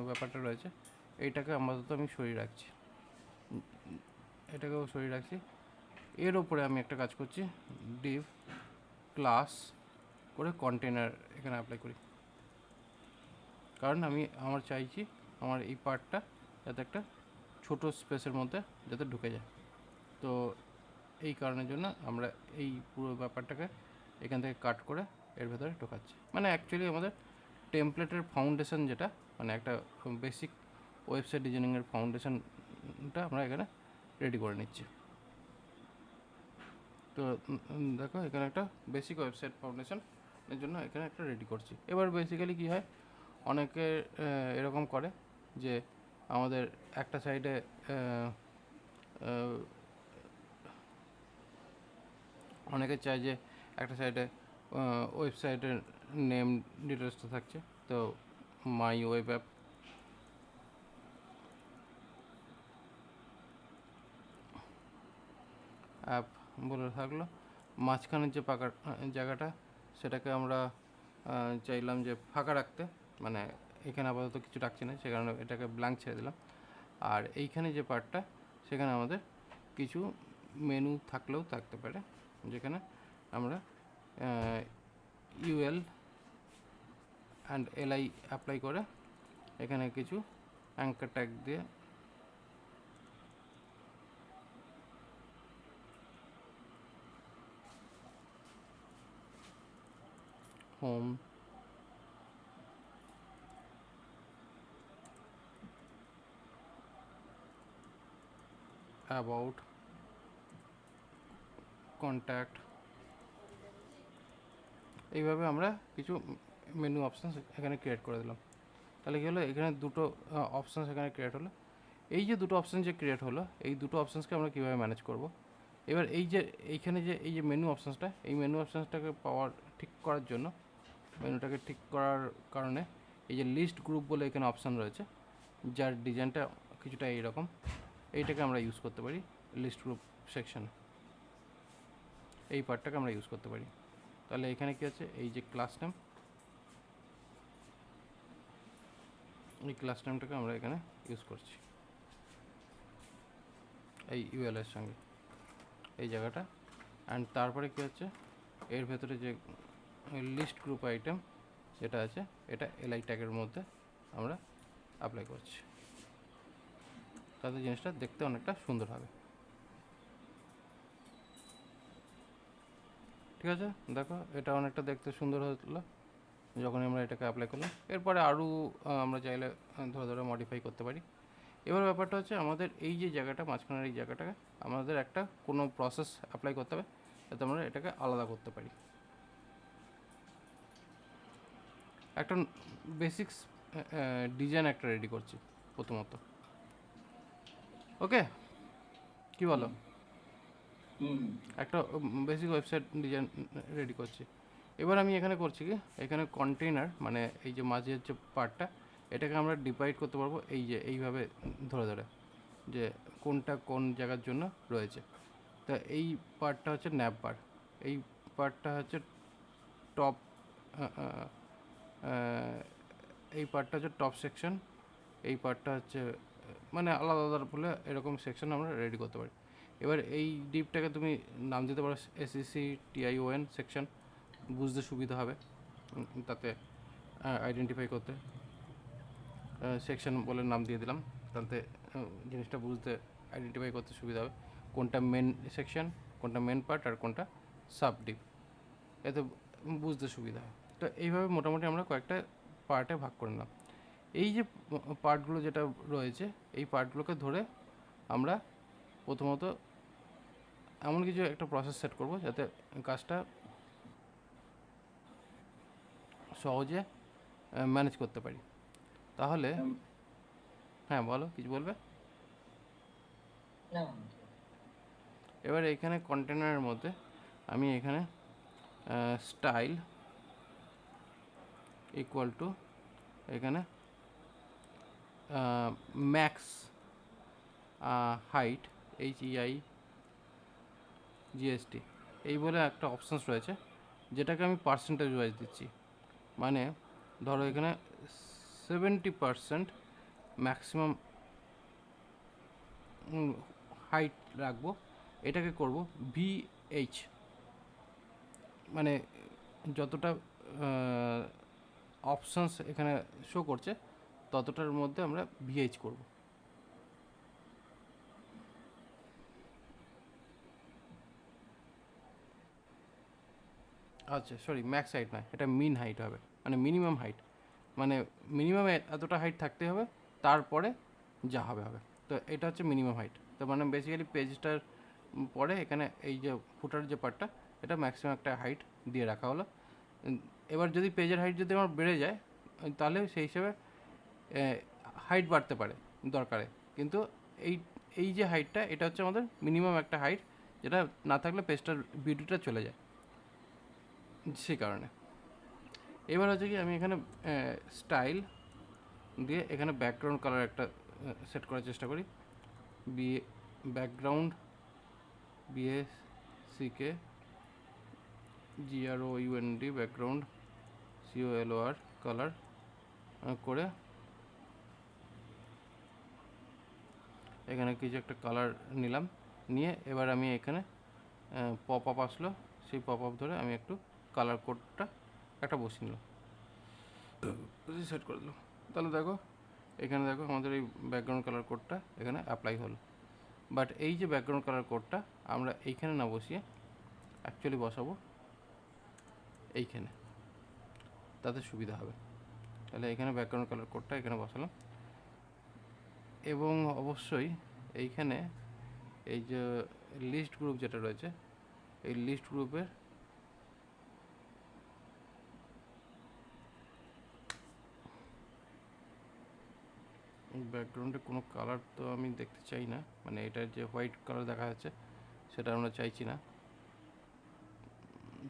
ব্যাপারটা রয়েছে, এইটাকে আপাতত আমি সরিয়ে রাখছি, এটাকেও সরিয়ে রাখছি। এর ওপরে আমি একটা কাজ করছি, ডিভ ক্লাস করে কন্টেনার এখানে অ্যাপ্লাই করি, কারণ আমার চাইছি আমার এই পার্টটা যাতে একটা ছোটো স্পেসের মধ্যে যাতে ঢুকে যায়। তো এই কারণের জন্য আমরা এই পুরো ব্যাপারটাকে এখান থেকে কাট করে এর ভেতরে ঢোকাচ্ছি। মানে অ্যাকচুয়ালি আমাদের টেমপ্লেটের ফাউন্ডেশন যেটা, মানে একটা বেসিক ওয়েবসাইট ডিজাইনিংয়ের ফাউন্ডেশনটা আমরা এখানে রেডি করে নিচ্ছি। তো দেখো এখানে একটা বেসিক ওয়েবসাইট ফাউন্ডেশনের জন্য এখানে একটা রেডি করছি। এবার বেসিক্যালি কী হয়, অনেকে এরকম করে যে আমাদের একটা সাইডে অনেকে চায় যে একটা সাইডে ওয়েবসাইটের নেম ডিটেলসটা থাকছে, তো মাই ওয়েব অ্যাপ বলে থাকলো। মাঝখানের যে ফাঁকা জায়গাটা সেটাকে আমরা চাইলাম যে ফাঁকা রাখতে, মানে এখানে আপাতত কিছু রাখছি না, সে কারণে এটাকে ব্ল্যাঙ্ক ছেড়ে দিলাম। আর এইখানে যে পার্টটা, সেখানে আমাদের কিছু মেনু থাকলেও থাকতে পারে, যেখানে আমরা UL অ্যান্ড LI অ্যাপ্লাই করে এখানে কিছু অ্যাঙ্কার ট্যাগ দিয়ে হোম অ্যাবাউট কন্ট্যাক্ট, এইভাবে আমরা কিছু মেনু অপশানস এখানে ক্রিয়েট করে দিলাম। তাহলে কী হলো, এখানে দুটো অপশানস এখানে ক্রিয়েট হলো। এই যে দুটো অপশান যে ক্রিয়েট হলো, এই দুটো অপশানসকে আমরা কীভাবে ম্যানেজ করব। এবার এইখানে যে এই যে মেনু অপশানসটা, এই মেনু অপশানসটাকে ঠিক করার জন্য, মেনুটাকে ঠিক করার কারণে এই যে লিস্ট গ্রুপ বলে এখানে অপশান রয়েছে, যার ডিজাইনটা কিছুটা এইরকম, এইটাকে আমরা ইউজ করতে পারি লিস্ট গ্রুপ সেকশন, এই পার্টটাকে আমরা ইউজ করতে পারি। তাহলে এখানে কী আছে, এই যে ক্লাস নেম, এই ক্লাস নেমটাকে আমরা এখানে ইউজ করছি এই UL এর সঙ্গে এই জায়গাটা। অ্যান্ড তারপরে কী হচ্ছে, এর ভেতরে যে লিস্ট গ্রুপ আইটেম যেটা আছে, এটা LI ট্যাগের মধ্যে আমরা অ্যাপ্লাই করছি, তাতে জিনিসটা দেখতে অনেকটা সুন্দর হবে। ঠিক আছে, দেখো এটা অনেকটা দেখতে সুন্দর হলো যখন আমরা এটাকে অ্যাপ্লাই করলাম। এরপরে আরও আমরা চাইলে ধরে মডিফাই করতে পারি। এবার ব্যাপারটা হচ্ছে, আমাদের এই যে জায়গাটা, মাঝখানের এই জায়গাটাকে আমাদের একটা কোনো প্রসেস অ্যাপ্লাই করতে হবে যাতে আমরা এটাকে আলাদা করতে পারি। একটা বেসিক্স ডিজাইন একটা রেডি করছি প্রথমত। ওকে, কি বলো? হুম। একটা বেসিক ওয়েবসাইট ডিজাইন রেডি করছি। এবার আমি এখানে করছি কি, এখানে কন্টেইনার মানে এই যে মাঝের যে পার্টটা, এটাকে আমরা ডিভাইড করতে পারবো এই যে এইভাবে ধরে ধরে, যে কোনটা কোন জায়গার জন্য রয়েছে। তা এই পার্টটা হচ্ছে ন্যাপ বার, এই পার্টটা হচ্ছে টপ, এই পার্টটা হচ্ছে টপ সেকশন, এই পার্টটা হচ্ছে মানে আলাদা আলাদা বলে এরকম সেকশন আমরা রেডি করতে পারি। এবার এই ডিপটাকে তুমি নাম দিতে পারো এসইসি টিআইওএন সেকশন, বুঝতে সুবিধা হবে তাতে আইডেন্টিফাই করতে। সেকশন বলে নাম দিয়ে দিলাম, তাতে জিনিসটা বুঝতে আইডেন্টিফাই করতে সুবিধা হবে কোনটা মেন সেকশন, কোনটা মেন পার্ট আর কোনটা সাব ডিপ, এতে বুঝতে সুবিধা হয়। তো এইভাবে মোটামুটি আমরা কয়েকটা পার্টে ভাগ করে নিলাম। এই যে পার্টগুলো যেটা রয়েছে, এই পার্টগুলোকে ধরে আমরা প্রথমত এমন কিছু একটা প্রসেস সেট করব যাতে কাজটা সহজে ম্যানেজ করতে পারি। তাহলে হ্যাঁ বলো, কিছু বলবে? না। এবার এখানে কন্টেনারের মধ্যে আমি এখানে স্টাইল ইকুয়াল টু এখানে ম্যাক্স হাইট HEIGST এই বলে একটা অপশানস রয়েছে, যেটাকে আমি পার্সেন্টেজ ওয়াইজ দিচ্ছি। মানে ধরো এখানে 70% ম্যাক্সিমাম হাইট রাখবো, এটাকে করব VH, মানে যতটা অপশানস এখানে শো করছে ততটার মধ্যে আমরা VH করব। আচ্ছা সরি, ম্যাক্স হাইট নয়, এটা মিন হাইট হবে, মানে মিনিমাম হাইট, মানে মিনিমাম এতটা হাইট থাকতে হবে, তারপরে যা হবে হবে। তো এটা হচ্ছে মিনিমাম হাইট। তো মানে বেসিক্যালি পেজটার পরে এখানে এই যে ফুটার যে পার্টটা, এটা ম্যাক্সিমাম একটা হাইট দিয়ে রাখা হলো। এবার যদি পেজের হাইট যদি আমার বেড়ে যায়, তাহলে সেই হিসেবে হাইট বাড়তে পারে দরকারে, কিন্তু এই এই যে হাইটটা, এটা হচ্ছে আমাদের মিনিমাম একটা হাইট, যেটা না থাকলে পেজটার বিউটিটা চলে যায়, সেই কারণে। এবার হচ্ছে কি, আমি এখানে স্টাইল দিয়ে এখানে ব্যাকগ্রাউন্ড কালার একটা সেট করার চেষ্টা করি। Background BACK background COLOR colour করে এখানে কিছু একটা কালার নিলাম, নিয়ে এবার আমি এখানে পপ আপ আসলো, সেই পপ আপ ধরে আমি একটু কালার কোডটা একটা বসিয়ে নিলাম, সেট করে দিলাম। তাহলে দেখো এখানে দেখো আমাদের এই ব্যাকগ্রাউন্ড কালার কোডটা এখানে অ্যাপ্লাই হলো। বাট এই যে ব্যাকগ্রাউন্ড কালার কোডটা আমরা এইখানে না বসিয়ে অ্যাকচুয়ালি বসাবো এইখানে, তাতে সুবিধা হবে। তাহলে এখানে ব্যাকগ্রাউন্ড কালার কোডটা এখানে বসালাম, এবং অবশ্যই এইখানে এই যে লিস্ট গ্রুপ যেটা রয়েছে, এই লিস্ট গ্রুপের ব্যাকগ্রাউন্ডে কোনো কালার তো আমি দেখতে চাই না, মানে এটার যে হোয়াইট কালার দেখা যাচ্ছে সেটা আমরা চাইছি না,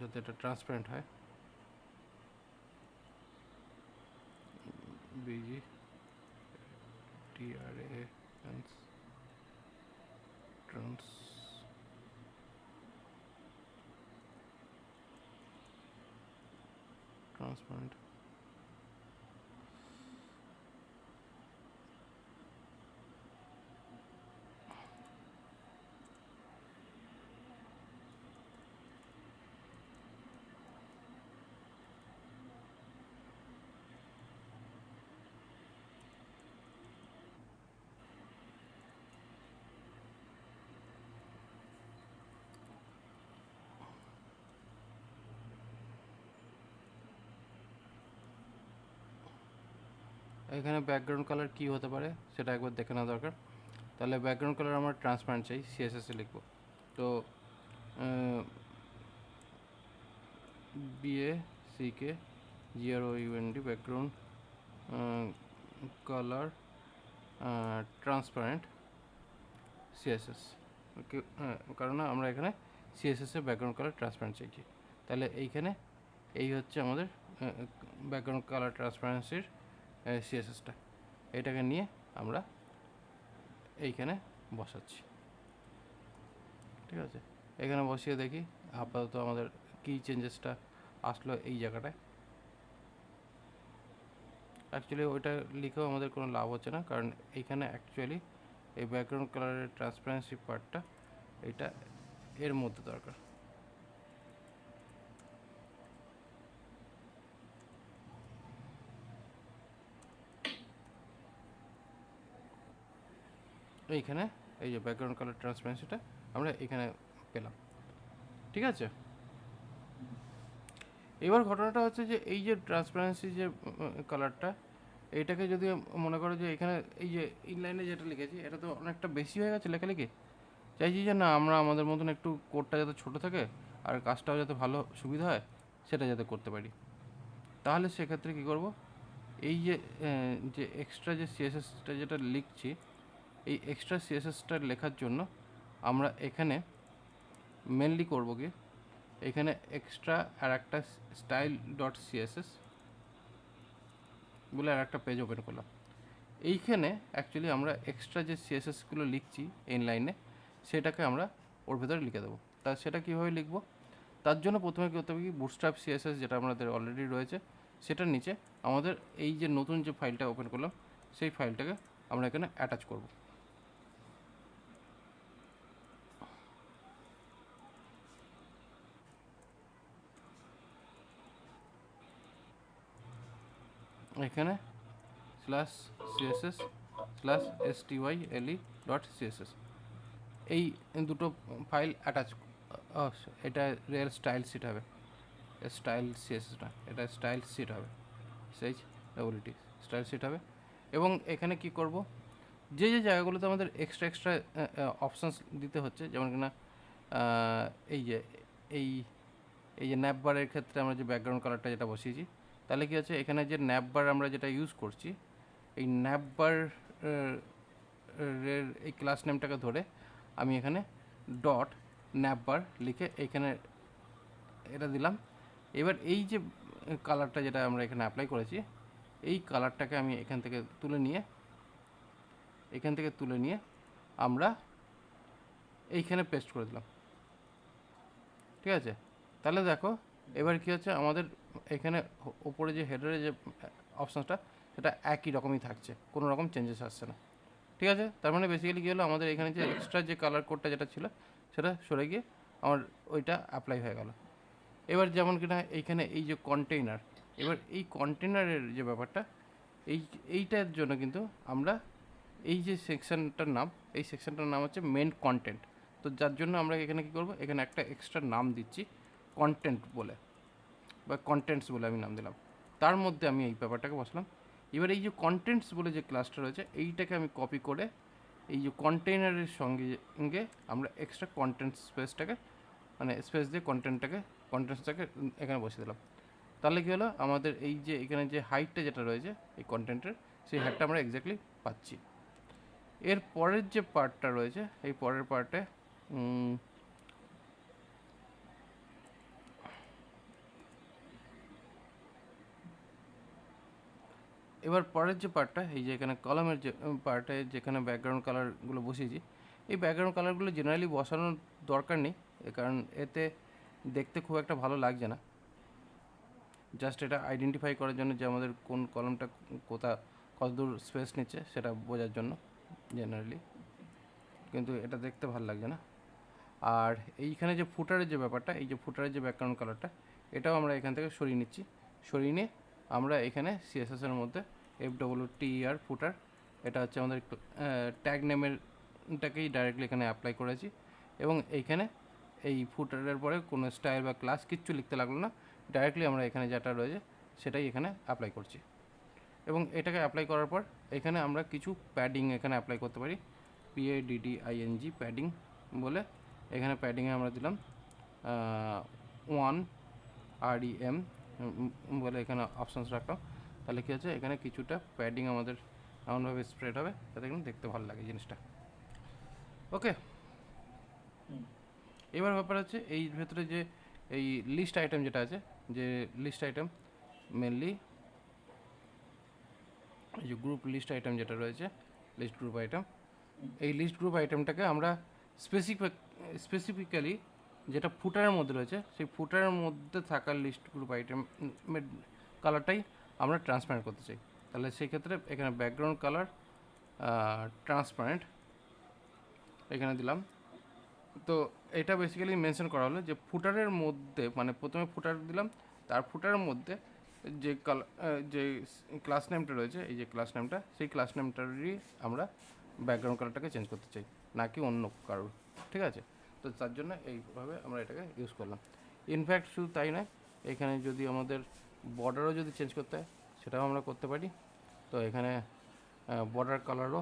যাতে এটা ট্রান্সপারেন্ট হয়। BGTRA transparent। এখানে ব্যাকগ্রাউন্ড কালার কী হতে পারে সেটা একবার দেখে নেওয়া দরকার। তাহলে ব্যাকগ্রাউন্ড কালার আমার ট্রান্সপারেন্ট চাই, CSS-এ লিখব। তো BACK background colour transparent CSS, কারণ আমরা এখানে সিএসএস এর ব্যাকগ্রাউন্ড কালার ট্রান্সপারেন্ট চাইছি। তাহলে এইখানে এই হচ্ছে আমাদের ব্যাকগ্রাউন্ড কালার ট্রান্সপারেন্সির সিএসএসটা। এটাকে নিয়ে আমরা এইখানে বসাচ্ছি, ঠিক আছে। এখানে বসিয়ে দেখি আপাতত আমাদের কী চেঞ্জেসটা আসলো এই জায়গাটায়। অ্যাকচুয়ালি ওইটা লিখেও আমাদের কোনো লাভ হচ্ছে না, কারণ এইখানে অ্যাকচুয়ালি এই ব্যাকগ্রাউন্ড কালারের ট্রান্সপারেন্সি পার্টটা এটা এর মধ্যে দরকার। এইখানে এই যে ব্যাকগ্রাউন্ড কালার ট্রান্সপারেন্সিটা আমরা এখানে পেলাম, ঠিক আছে। এবার ঘটনাটা হচ্ছে যে এই যে ট্রান্সপারেন্সি যে কালারটা, এইটাকে যদি মনে করো যে এখানে এই যে ইনলাইনে যেটা লিখেছি এটা তো অনেকটা বেশি হয়ে গেছে লেখালেখি, চাইছি যে না আমরা আমাদের মতন একটু কোডটা যাতে ছোটো থাকে আর কাজটাও যাতে ভালো সুবিধা হয় সেটা যাতে করতে পারি। তাহলে সেক্ষেত্রে কী করব, এই যে যে এক্সট্রা যে সিএসএসটা যেটা লিখছি, এই এক্সট্রা সিএসএসটা লেখার জন্য আমরা এখানে মেনলি করব কি, এখানে এক্সট্রা আর একটা স্টাইল ডট সিএসএস বলে আর একটা পেজ ওপেন করলাম। এইখানে অ্যাকচুয়ালি আমরা এক্সট্রা যে সিএসএসগুলো লিখছি ইনলাইনে সেটাকে আমরা ওর ভেতরে লিখে দেবো। তা সেটা কীভাবে লিখবো, তার জন্য প্রথমে কী করতে হবে কি, বুটস্ট্র্যাপ সিএসএস যেটা আমাদের অলরেডি রয়েছে সেটার নিচে আমাদের এই যে নতুন যে ফাইলটা ওপেন করলাম সেই ফাইলটাকে আমরা এখানে অ্যাটাচ করব। এখানে /css/style.css এই দুটো ফাইল অ্যাটাচ, এটা রিয়েল স্টাইল শিট হবে, স্টাইল সিএসএস না, এটা স্টাইল শিট হবে, SHEIT স্টাইল শিট হবে। এবং এখানে কি করব, যে যে জায়গাগুলোতে আমাদের এক্সট্রা অপশানস দিতে হচ্ছে, যেমন কিনা এই যে এই এই যে ন্যাপ বারের ক্ষেত্রে আমরা যে ব্যাকগ্রাউন্ড কালারটা যেটা বসিয়েছি, তাহলে কী হচ্ছে এখানে যে ন্যাপ বার আমরা যেটা ইউজ করছি, এই ন্যাপ বার এর এই ক্লাস নেমটাকে ধরে আমি এখানে ডট ন্যাপ বার লিখে এখানে এটা দিলাম। এবার এই যে কালারটা যেটা আমরা এখানে অ্যাপ্লাই করেছি, এই কালারটাকে আমি এখান থেকে তুলে নিয়ে আমরা এইখানে পেস্ট করে দিলাম, ঠিক আছে। তাহলে দেখো এবার কী হচ্ছে, আমাদের এখানে ওপরে যে হেডারে যে অপশানসটা সেটা একই রকমই থাকছে, কোনো রকম চেঞ্জেস আসছে না, ঠিক আছে। তার মানে বেসিক্যালি কী হলো, আমাদের এখানে যে এক্সট্রা যে কালার কোডটা যেটা ছিল সেটা সরে গিয়ে আমার ওইটা অ্যাপ্লাই হয়ে গেল। এবার যেমন কিনা এইখানে এই যে কন্টেইনার, এবার এই কন্টেইনারের যে ব্যাপারটা, এইটার জন্য কিন্তু আমরা এই যে সেকশনটার নাম, এই সেকশনটার নাম হচ্ছে মেন কন্টেন্ট। তো যার জন্য আমরা এখানে কী করবো, এখানে একটা এক্সট্রা নাম দিচ্ছি কন্টেন্ট বলে, বা কন্টেন্টস বলে আমি নাম দিলাম। তার মধ্যে আমি এই ব্যাপারটাকে বসলাম। এবার এই যে কন্টেন্টস বলে যে ক্লাসটা রয়েছে এইটাকে আমি কপি করে এই যে কন্টেইনারের সঙ্গে আমরা এক্সট্রা কন্টেন্ট স্পেসটাকে মানে স্পেস দিয়ে কন্টেন্টসটাকে এখানে বসিয়ে দিলাম। তাহলে কী হলো, আমাদের এই যে এখানে যে হাইটটা যেটা রয়েছে এই কন্টেন্টের, সেই হাইটটা আমরা এক্স্যাক্টলি পাচ্ছি। এর পরের যে পার্টটা রয়েছে, এই পরের পার্টে এবার পরের যে পার্টটা, এই যে এখানে কলামের যে পার্টে যেখানে ব্যাকগ্রাউন্ড কালারগুলো বসিয়েছি, এই ব্যাকগ্রাউন্ড কালারগুলো জেনারেলি বসানোর দরকার নেই, কারণ এতে দেখতে খুব একটা ভালো লাগছে না। জাস্ট এটা আইডেন্টিফাই করার জন্য যে আমাদের কোন কলামটা কতদূর স্পেস নিচ্ছে সেটা বোঝার জন্য জেনারেলি, কিন্তু এটা দেখতে ভালো লাগছে না। আর এইখানে যে ফুটারের যে ব্যাপারটা, এই যে ফুটারের যে ব্যাকগ্রাউন্ড কালারটা, এটাও আমরা এখান থেকে সরিয়ে নিচ্ছি। সরিয়ে নিয়ে আমরা এখানে সিএসএসের মধ্যে FWTER ফুটার, এটা হচ্ছে আমাদের ট্যাগ নেমেরটাকেই ডাইরেক্টলি এখানে অ্যাপ্লাই করেছি। এবং এইখানে এই ফুটারের পরে কোনো স্টাইল বা ক্লাস কিচ্ছু লিখতে লাগলো না, ডাইরেক্টলি আমরা এখানে যেটা রয়েছে সেটাই এখানে অ্যাপ্লাই করছি। এবং এটাকে অ্যাপ্লাই করার পর এখানে আমরা কিছু প্যাডিং এখানে অ্যাপ্লাই করতে পারি, PADDING প্যাডিং বলে। এখানে প্যাডিংয়ে আমরা দিলাম 1 REM বলে এখানে অপশানস রাখলাম। তাহলে কী হচ্ছে, এখানে কিছুটা প্যাডিং আমাদের এমনভাবে স্প্রেড হবে যাতে এখানে দেখতে ভালো লাগে জিনিসটা। ওকে, হুম। এবার ব্যাপার হচ্ছে এই ভেতরে যে এই লিস্ট আইটেম যেটা আছে, যে লিস্ট আইটেম মেনলি এই যে গ্রুপ লিস্ট আইটেম যেটা রয়েছে, লিস্ট গ্রুপ আইটেম, এই লিস্ট গ্রুপ আইটেমটাকে আমরা স্পেসিফিক্যালি যেটা ফুটারের মধ্যে রয়েছে সেই ফুটারের মধ্যে থাকা লিস্ট গ্রুপ আইটেমের কালারটাই আমরা ট্রান্সপারেন্ট করতে চাই। তাহলে সেই ক্ষেত্রে এখানে ব্যাকগ্রাউন্ড কালার ট্রান্সপারেন্ট এখানে দিলাম। তো এটা বেসিক্যালি মেনশন করা হলো যে ফুটারের মধ্যে, মানে প্রথমে ফুটার দিলাম, তার ফুটারের মধ্যে যে যে ক্লাস নেমটা রয়েছে, এই যে ক্লাস নেমটা, সেই ক্লাস নেমটারই আমরা ব্যাকগ্রাউন্ড কালারটাকে চেঞ্জ করতে চাই, নাকি অন্য কারোর। ঠিক আছে, তো তার জন্য এইভাবে আমরা এটাকে ইউজ করলাম। ইনফ্যাক্ট শুধু তাই নয়, এখানে যদি আমাদের বর্ডারও যদি চেঞ্জ করতে হয় সেটাও আমরা করতে পারি। তো এখানে বর্ডার কালারও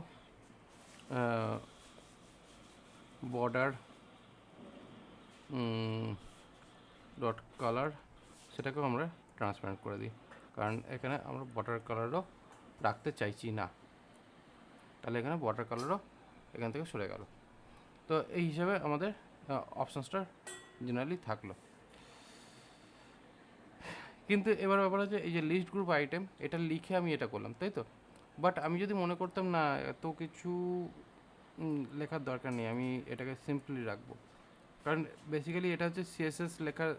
বর্ডার ডট কালার সেটাকেও আমরা ট্রান্সপারেন্ট করে দিই, কারণ এখানে আমরা বর্ডার কালারও রাখতে চাইছি না। তাহলে এখানে বর্ডার কালারও এখান থেকে সরে গেল। তো এই হিসাবে আমাদের অপশানসটা জেনারেলি থাকলো। কিন্তু এবার ব্যাপার হচ্ছে এই যে লিস্ট গ্রুপ আইটেম, এটা লিখে আমি এটা করলাম, তাই তো। বাট আমি যদি মনে করতাম না এত কিছু লেখার দরকার নেই, আমি এটাকে সিম্পলি রাখবো, কারণ বেসিক্যালি এটা হচ্ছে সিএসএস লেখার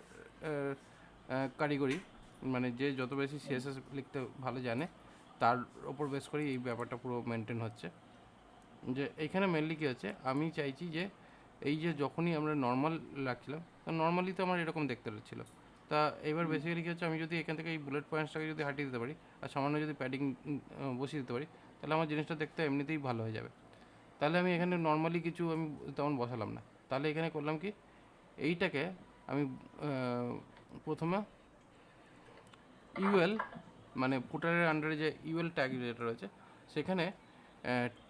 কারিগরি, মানে যে যত বেশি সিএসএস লিখতে ভালো জানে তার ওপর বেস করেই এই ব্যাপারটা পুরো মেনটেন হচ্ছে। যে এইখানে মেনলি কী হচ্ছে, আমি চাইছি যে এই যে যখনই আমরা নর্মাল রাখছিলাম, নর্মালি তো আমার এরকম দেখতে হচ্ছিলো। তা এবার বেসিক্যালি কী হচ্ছে, আমি যদি এখান থেকে এই বুলেট পয়েন্টসটাকে যদি হাটিয়ে দিতে পারি আর সামান্য যদি প্যাডিং বসিয়ে দিতে পারি, তাহলে আমার জিনিসটা দেখতে এমনিতেই ভালো হয়ে যাবে। তাহলে আমি এখানে নর্মালি কিছু আমি তেমন বসালাম না। তাহলে এখানে করলাম কি, এইটাকে আমি প্রথমে ইউএল, মানে ফুটারের আন্ডারে যে ইউএল ট্যাগ যেটা রয়েছে সেখানে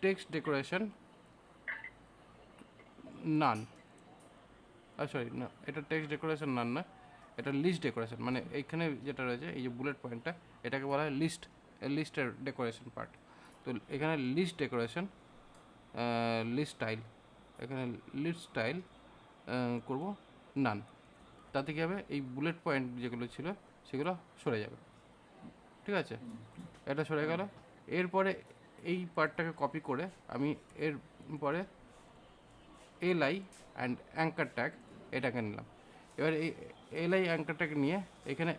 টেক্সট ডেকোরেশন নান, সরি না, এটা টেক্সট ডেকোরেশন নান না, এটা লিস্ট ডেকোরেশন, মানে এইখানে যেটা রয়েছে এই যে বুলেট পয়েন্টটা, এটাকে বলা হয় লিস্টের ডেকোরেশন পার্ট। তো এখানে লিস্ট ডেকোরেশন, লিস্ট স্টাইল, এখানে লিস্ট স্টাইল করব নান। তাতে কী হবে, এই বুলেট পয়েন্ট যেগুলো ছিল সেগুলো সরে যাবে। ঠিক আছে, এটা সরে গেল। এরপরে এই পার্টটাকে কপি করে আমি এর পরে এলআই অ্যান্ড অ্যাঙ্কার ট্যাগ এটাকে নিলাম। এবার এই এলআই অ্যাঙ্কার ট্যাগ নিয়ে এখানে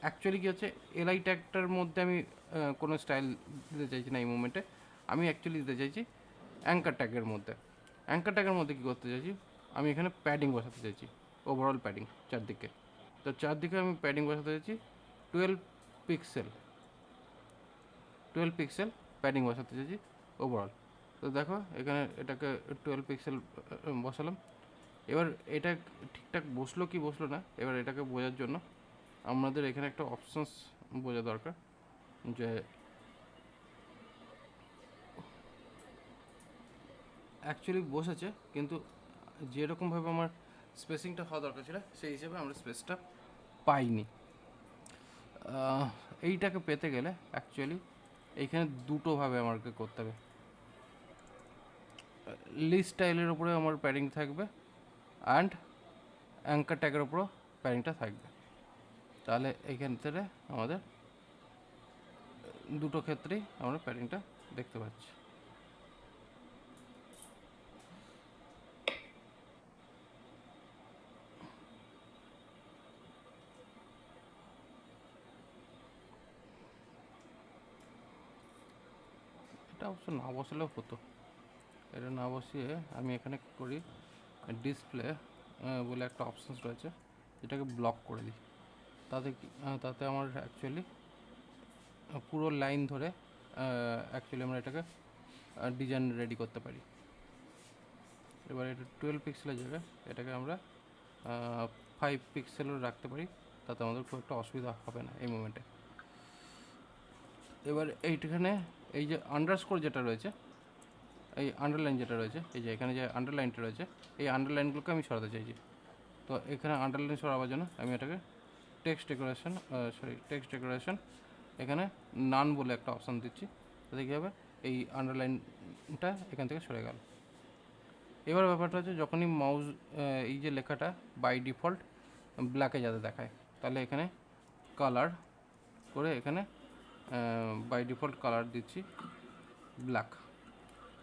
অ্যাকচুয়ালি কী হচ্ছে, এলআই ট্যাগটার মধ্যে আমি কোনো স্টাইল দিতে চাইছি না এই মুমেন্টে, আমি অ্যাকচুয়ালি দিতে চাইছি অ্যাঙ্কার ট্যাগের মধ্যে। অ্যাঙ্কার ট্যাগের মধ্যে কী করতে চাইছি, আমি এখানে প্যাডিং বসাতে চাইছি, ওভারঅল প্যাডিং চারদিকে। তো চারদিকে আমি প্যাডিং বসাতে চাইছি 12 পিক্সেল প্যাডিং বসাতে চাইছি ওভারঅল। তো দেখো এখানে এটাকে 12 পিক্সেল বসালাম। এবার এটা ঠিকঠাক বসলো কি বসলো না, এবার এটাকে বোঝার জন্য আমাদের এখানে একটা অপশানস বোঝা দরকার, যে অ্যাকচুয়ালি বসেছে কিন্তু যেরকমভাবে আমার স্পেসিংটা হওয়া দরকার ছিল সেই হিসেবে আমরা স্পেসটা পাইনি। এইটাকে পেতে গেলে অ্যাকচুয়ালি এইখানে দুটোভাবে আমাকে করতে হবে। লিস্ট স্টাইলের উপরে আমার প্যাডিং থাকবে অ্যান্ড অ্যাঙ্কার ট্যাগের উপরও প্যাডিংটা থাকবে। তাহলে এইখান থেকে আমাদের দুটো ক্ষেত্রেই আমরা প্যাডিংটা দেখতে পাচ্ছি। এটা অবশ্য না বসালেও হতো, এটা না বসিয়ে আমি এখানে কী করি, ডিসপ্লে বলে একটা অপশানস রয়েছে, এটাকে ব্লক করে দিই। তাতে আমার অ্যাকচুয়ালি পুরো লাইন ধরে অ্যাকচুয়ালি আমরা এটাকে ডিজাইন রেডি করতে পারি। এবার এটা 12 পিক্সেলের জায়গায় এটাকে আমরা 5 পিক্সেলও রাখতে পারি, তাতে আমাদের খুব একটা অসুবিধা হবে না এই মোমেন্টে। এবার এইখানে এই যে আন্ডারস্কোর যেটা রয়েছে, এই আন্ডারলাইন যেটা রয়েছে, এই যে এখানে যে আন্ডারলাইনটা রয়েছে, এই আন্ডারলাইনগুলোকে আমি সরাতে চাইছি। তো এখানে আন্ডারলাইন সরাবার জন্য আমি এটাকে টেক্সট ডেকোরেশন এখানে নান বলে একটা অপশান দিচ্ছি। তাতে কী হবে, এই আন্ডারলাইনটা এখান থেকে সরে গেল। এবার ব্যাপারটা হচ্ছে যখনই মাউস এই যে লেখাটা বাই ডিফল্ট ব্ল্যাকে যাতে দেখায়, তাহলে এখানে কালার করে এখানে বাই ডিফল্ট কালার দিচ্ছি ব্ল্যাক।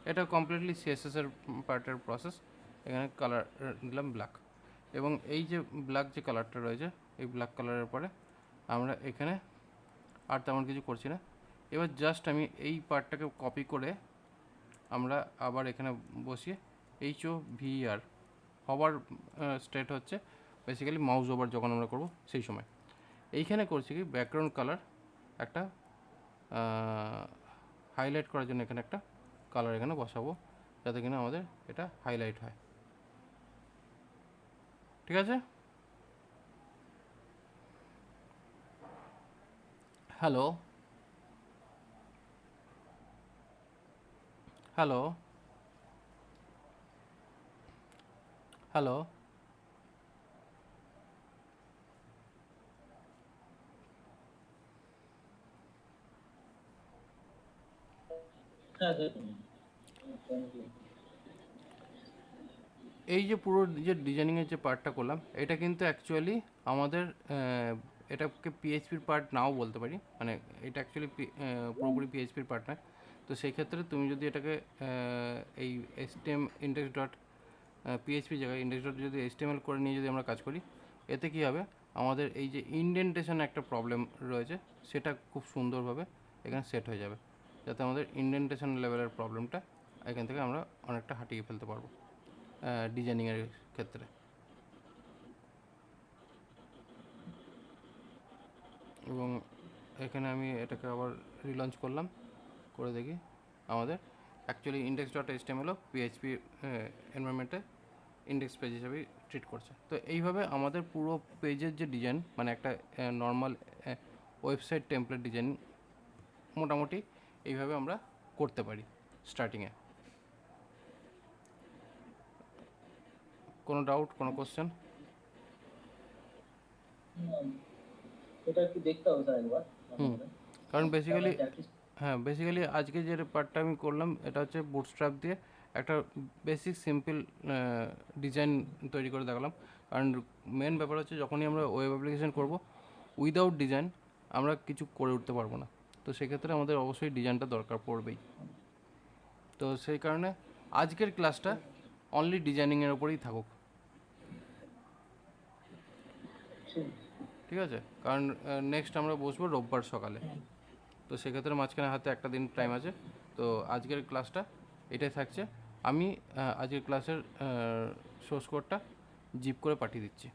এটা কমপ্লিটলি সিএসএস এর পার্টের প্রসেস। এখানে কালার দিলাম ব্ল্যাক, এবং এই যে ব্ল্যাক যে কালারটা রয়েছে এই ব্ল্যাক কালারের পরে আমরা এখানে আর তেমন কিছু করছি না। এবার জাস্ট আমি এই পার্টটাকে কপি করে আমরা আবার এখানে বসিয়ে HOVER হবার স্টেট হচ্ছে বেসিক্যালি মাউস ওভার যখন আমরা করব সেই সময়। এইখানে করছি কি ব্যাকগ্রাউন্ড কালার একটা হাইলাইট করার জন্য এখানে একটা কালার এখানে বসাবো, যাতে কিনা আমাদের এটা হাইলাইট হয়। ঠিক আছে? হ্যালো হ্যালো হ্যালো হ্যাঁ স্যার। এই যে পুরো যে ডিজাইনিংয়ের যে পার্টটা করলাম, এটা কিন্তু অ্যাকচুয়ালি আমাদের এটাকে পিএইচপির পার্ট নাও বলতে পারি, মানে এটা অ্যাকচুয়ালি পুরোপুরি পিএইচপির পার্ট নয়। তো সেই ক্ষেত্রে তুমি যদি এটাকে এই HTML ইন্ডেক্স ডট পিএইচপি জায়গায় ইন্ডেক্স ডট যদি HTML করে নিয়ে যদি আমরা কাজ করি, এতে কী হবে, আমাদের এই যে ইনডেন্টেশন একটা প্রবলেম রয়েছে সেটা খুব সুন্দরভাবে এখানে সেট হয়ে যাবে, যাতে আমাদের ইনডেন্টেশন লেভেলের প্রবলেমটা এখান থেকে আমরা অনেকটা হাটিয়ে ফেলতে পারবো ডিজাইনিংয়ের ক্ষেত্রে। এবং এখানে আমি এটাকে আবার রিলঞ্চ করলাম, করে দেখি আমাদের actually index dot HTML PHP এনভায়রনমেন্টে ইন্ডেক্স পেজ হিসেবে ট্রিট করছে। তো এইভাবে আমাদের পুরো পেজের যে ডিজাইন, মানে একটা নর্মাল ওয়েবসাইট টেমপ্লেট ডিজাইন মোটামুটি এইভাবে আমরা করতে পারি স্টার্টিংয়ে। কোনো ডাউট, কোনো কোশ্চেন? এটা একটু দেখতে হবে স্যার একবার। কারণ বেসিক্যালি হ্যাঁ, বেসিক্যালি আজকে যে পার্টটা আমি করলাম এটা হচ্ছে বুটস্ট্র্যাপ দিয়ে একটা বেসিক সিম্পল ডিজাইন তৈরি করে দেখালাম। কারণ মেন ব্যাপার হচ্ছে যখনই আমরা ওয়েব অ্যাপ্লিকেশন করব, উইদাউট ডিজাইন আমরা কিছু করে উঠতে পারবো না। তো সেক্ষেত্রে আমাদের অবশ্যই ডিজাইনটা দরকার পড়বেই। তো সেই কারণে আজকের ক্লাসটা অনলি ডিজাইনিংয়ের ওপরেই থাকুক, ঠিক আছে? কারণ নেক্সট আমরা বসবো রোববার সকালে, তো সেক্ষেত্রে মাঝখানে হাতে একটা দিন টাইম আছে। তো আজকের ক্লাসটা এটাই থাকছে। আমি আজকের ক্লাসের সোর্স কোডটা জিপ করে পাঠিয়ে দিচ্ছি।